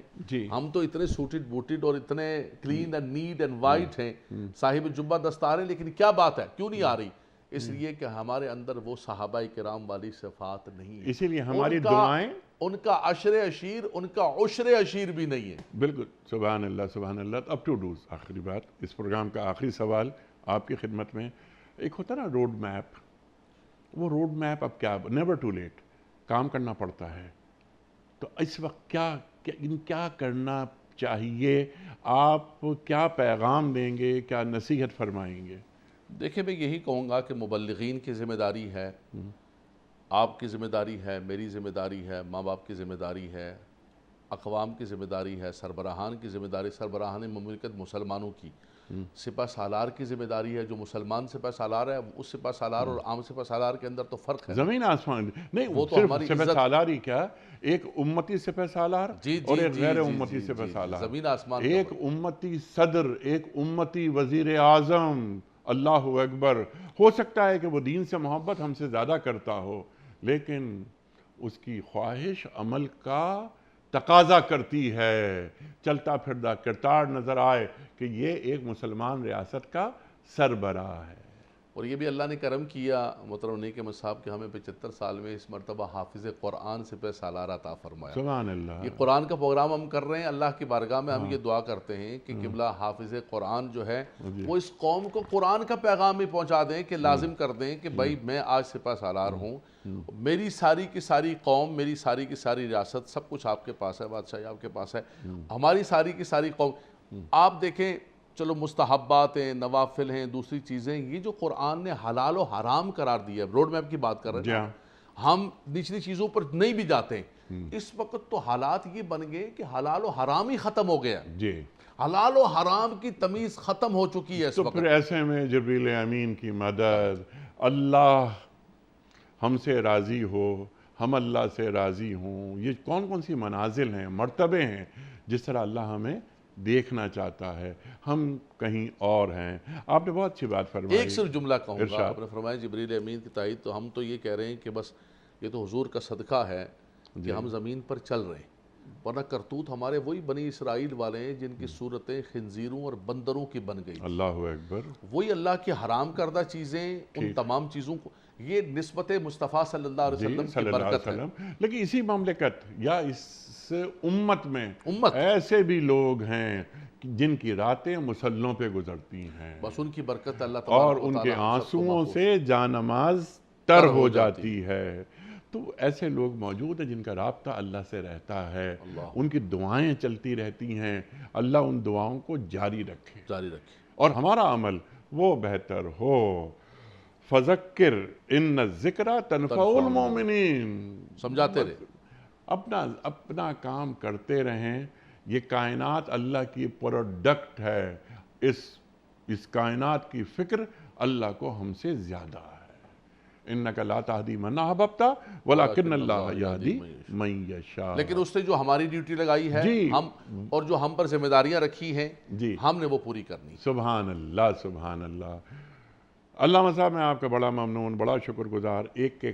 S3: ہم تو اتنے سوٹڈ بوٹڈ اور اتنے clean and neat and white ہیں، صاحب جبہ دستار ہیں، لیکن کیا بات ہے کیوں نہیں آ رہی؟ اس لیے کہ ہمارے اندر وہ صحابہ کرام والی صفات نہیں ہیں،
S2: اسی لیے ہماری دعائیں،
S3: ان کا عشر عشیر، ان کا عشر عشیر بھی نہیں ہے۔
S2: بالکل، سبحان اللہ سبحان اللہ۔ اپ ٹو ڈوز، آخری بات، اس پروگرام کا آخری سوال آپ کی خدمت میں۔ ایک ہوتا نا روڈ میپ، وہ روڈ میپ اب کیا، نیور ٹو لیٹ، کام کرنا پڑتا ہے۔ تو اس وقت کیا کرنا چاہیے؟ آپ کیا پیغام دیں گے، کیا نصیحت فرمائیں گے؟
S3: دیکھیں میں یہی کہوں گا کہ مبلغین کی ذمہ داری ہے، آپ کی ذمہ داری ہے، میری ذمہ داری ہے، ماں باپ کی ذمہ داری ہے، اقوام کی ذمہ داری ہے، سربراہان کی ذمہ داری، سربراہان مملکت مسلمانوں کی، سپہ سالار کی ذمہ داری ہے۔ جو مسلمان سپہ سالار ہے اس سپہ سالار اور عام سپہ سالار کے اندر تو فرق ہے،
S2: زمین آسمان نہیں،
S3: وہ تو
S2: صرف
S3: ہماری
S2: سپہ
S3: عزت،
S2: سالار ہی کیا، ایک امتی سپہ سالار اور ایک غیر امتی سپہ سالار،
S3: زمین آسمان
S2: ایک امتی صدر، ایک امتی وزیر اعظم۔ اللہ اکبر۔ ہو سکتا ہے کہ وہ دین سے محبت ہم سے زیادہ کرتا ہو، لیکن اس کی خواہش عمل کا تقاضا کرتی ہے، چلتا پھرتا کردار نظر آئے کہ یہ ایک مسلمان ریاست کا سربراہ ہے۔
S3: اور یہ بھی اللہ نے کرم کیا محترم نیک احمد صاحب کہ ہمیں 75 سال میں اس مرتبہ حافظ قرآن سپہ سالار عطا فرمایا۔
S2: سبحان اللہ۔
S3: یہ قرآن کا پروگرام ہم کر رہے ہیں، اللہ کی بارگاہ میں ہم یہ دعا کرتے ہیں کہ قبلہ حافظ قرآن جو ہے وہ اس قوم کو قرآن کا پیغام بھی پہنچا دیں، کہ لازم کر دیں کہ بھائی میں آج سپہ سالار ہوں، میری ساری کی ساری قوم، میری ساری کی ساری ریاست، سب کچھ آپ کے پاس ہے، بادشاہی آپ کے پاس ہے، ہماری ساری کی ساری قوم۔ آپ دیکھیں چلو مستحبات ہیں، نوافل ہیں، دوسری چیزیں، یہ جو قرآن نے حلال و حرام قرار دیا ہے، روڈ میپ کی بات کر رہے
S2: جی
S3: ہیں
S2: ہاں،
S3: ہم نچلی چیزوں پر نہیں بھی جاتے ہیں، اس وقت تو حالات یہ بن گئے کہ حلال و حرام ہی ختم ہو گیا،
S2: جی.
S3: حلال و حرام کی تمیز ختم ہو چکی ہے اس
S2: تو
S3: وقت.
S2: پھر ایسے میں جبریل امین کی مدد، اللہ ہم سے راضی ہو، ہم اللہ سے راضی ہوں، یہ کون کون سی منازل ہیں، مرتبے ہیں جس طرح اللہ ہمیں دیکھنا چاہتا ہے، ہم کہیں اور ہیں. آپ نے بہت اچھی بات فرمائی.
S3: ایک صرف جملہ کہوں گا،
S2: ارشاد.
S3: آپ نے فرمایا جبریل امین کی تائید، تو ہم تو یہ کہہ رہے ہیں کہ بس یہ تو حضور کا صدقہ ہے کہ ہم زمین پر چل رہے ہیں، ورنہ کرتوت ہمارے وہی بنی اسرائیل والے ہیں جن کی صورتیں خنزیروں اور بندروں کی بن گئی.
S2: اللہ اکبر.
S3: وہی اللہ کی حرام کردہ چیزیں، ان تمام چیزوں کو، یہ نسبت مصطفیٰ صلی اللہ علیہ وسلم کی
S2: صلی اللہ علیہ
S3: برکت ہے.
S2: وسلم. لیکن اسی مملکت یا اس امت میں
S3: امت
S2: ایسے بھی لوگ ہیں جن کی راتیں مسلوں پہ گزرتی ہیں
S3: بس ان کی برکت اللہ
S2: اور
S3: تبارک و
S2: ان
S3: تعالی
S2: کے
S3: ہم سب کو
S2: آنسوؤں
S3: محفوظ.
S2: سے جانماز تر ہو جاتی ہے. تو ایسے لوگ موجود ہیں جن کا رابطہ اللہ سے رہتا ہے، ان کی دعائیں چلتی رہتی ہیں. اللہ ان دعاؤں کو جاری رکھے
S3: جاری رکھے.
S2: اور ہمارا عمل وہ بہتر ہو. فذکر ان الذکری تنفع المؤمنین.
S3: سمجھاتے رہے.
S2: اپنا کام کرتے رہیں. یہ کائنات اللہ کی پروڈکٹ ہے. اس کائنات کی فکر اللہ کو ہم سے زیادہ ہے. انک لا تہدی من احببت ولکن اللہ یہدی من یشاء.
S3: لیکن اس نے جو ہماری ڈیوٹی لگائی ہے ہم، اور جو ہم پر ذمہ داریاں رکھی ہیں ہم نے وہ پوری کرنی.
S2: سبحان اللہ، سبحان اللہ. علامہ صاحب میں آپ کا بڑا ممنون، بڑا شکر گزار. ایک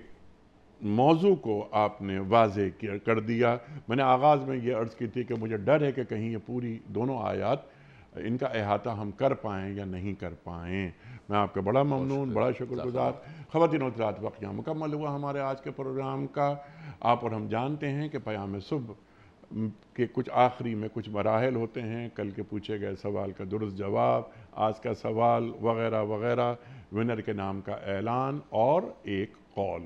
S2: موضوع کو آپ نے واضح کر دیا. میں نے آغاز میں یہ عرض کی تھی کہ مجھے ڈر ہے کہ کہیں یہ پوری دونوں آیات ان کا احاطہ ہم کر پائیں یا نہیں کر پائیں. میں آپ کا بڑا ممنون، بڑا شکر گزار. خواتین و حضرات، وقت یہاں مکمل ہوا ہمارے آج کے پروگرام کا. آپ اور ہم جانتے ہیں کہ پیام صبح کے کچھ آخری میں کچھ مراحل ہوتے ہیں. کل کے پوچھے گئے سوال کا درست جواب، آج کا سوال وغیرہ وغیرہ، ونر کے نام کا اعلان اور ایک قول.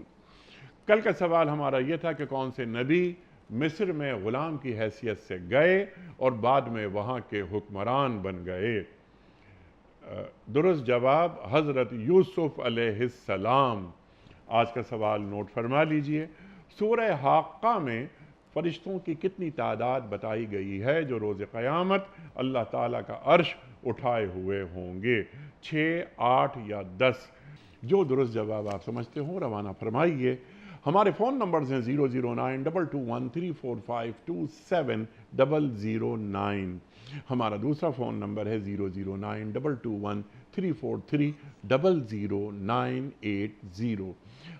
S2: کل کا سوال ہمارا یہ تھا کہ کون سے نبی مصر میں غلام کی حیثیت سے گئے اور بعد میں وہاں کے حکمران بن گئے. درست جواب حضرت یوسف علیہ السلام. آج کا سوال نوٹ فرما لیجئے. سورہ حاقہ میں فرشتوں کی کتنی تعداد بتائی گئی ہے جو روز قیامت اللہ تعالیٰ کا عرش اٹھائے ہوئے ہوں گے؟ 6، 8 یا 10؟ جو درست جواب آپ سمجھتے ہوں روانہ فرمائیے. ہمارے فون نمبرز ہیں 0092213452709. ہمارا دوسرا فون نمبر ہے 0092213430090.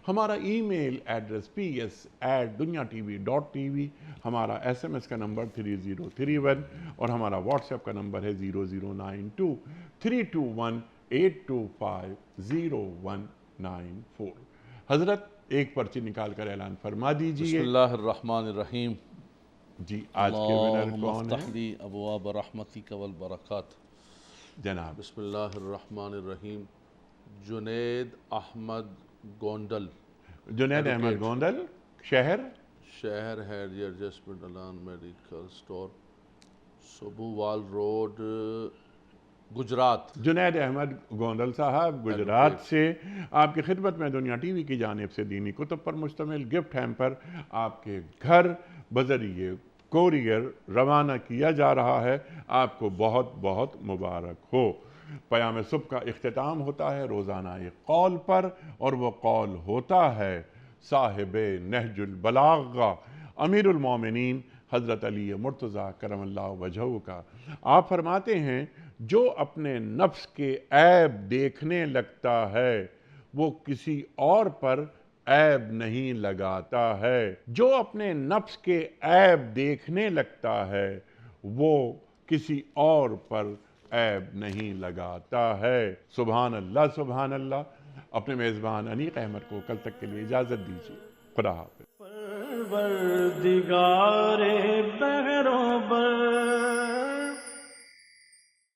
S2: ہمارا ای میل ایڈریس ps@dunyatv.tv. ہمارا SMS کا نمبر 3031 اور ہمارا واٹس ایپ کا نمبر ہے 009232182509194. حضرت ایک پرچی نکال کر اعلان فرما دیجئے.
S3: بسم اللہ الرحمن الرحیم.
S2: جی آج کے ونر
S3: اللہم
S2: کون
S3: افتح
S2: ہیں
S3: لی ابواب رحمتک والبرکات.
S2: جناب؟
S3: بسم اللہ الرحمن الرحیم. جنید احمد گونڈل.
S2: جنید احمد گوندل. شہر
S3: ہے ایڈجسٹمنٹ الان medical store, Sabowal road, Gujrat.
S2: Junaid Ahmad Gondal Sahib Gujrat سے آپ کی خدمت میں دنیا ٹی وی کی جانب سے دینی کتب پر مشتمل گفٹ ہیمپر آپ کے گھر بذریعے کوریئر روانہ کیا جا رہا ہے. آپ کو بہت بہت مبارک ہو. پیام صبح کا اختتام ہوتا ہے روزانہ ایک قول پر، اور وہ قول ہوتا ہے صاحب نہج البلاغہ امیر المومنین حضرت علی مرتضیٰ کرم اللہ وجہہ کا. آپ فرماتے ہیں جو اپنے نفس کے عیب دیکھنے لگتا ہے وہ کسی اور پر عیب نہیں لگاتا ہے. جو اپنے نفس کے عیب دیکھنے لگتا ہے وہ کسی اور پر عیب نہیں لگاتا ہے. سبحان اللہ، سبحان اللہ. اپنے میزبان انیق احمد کو کل تک کے لیے اجازت دیجیے. خدا حافظ.
S1: پروردگار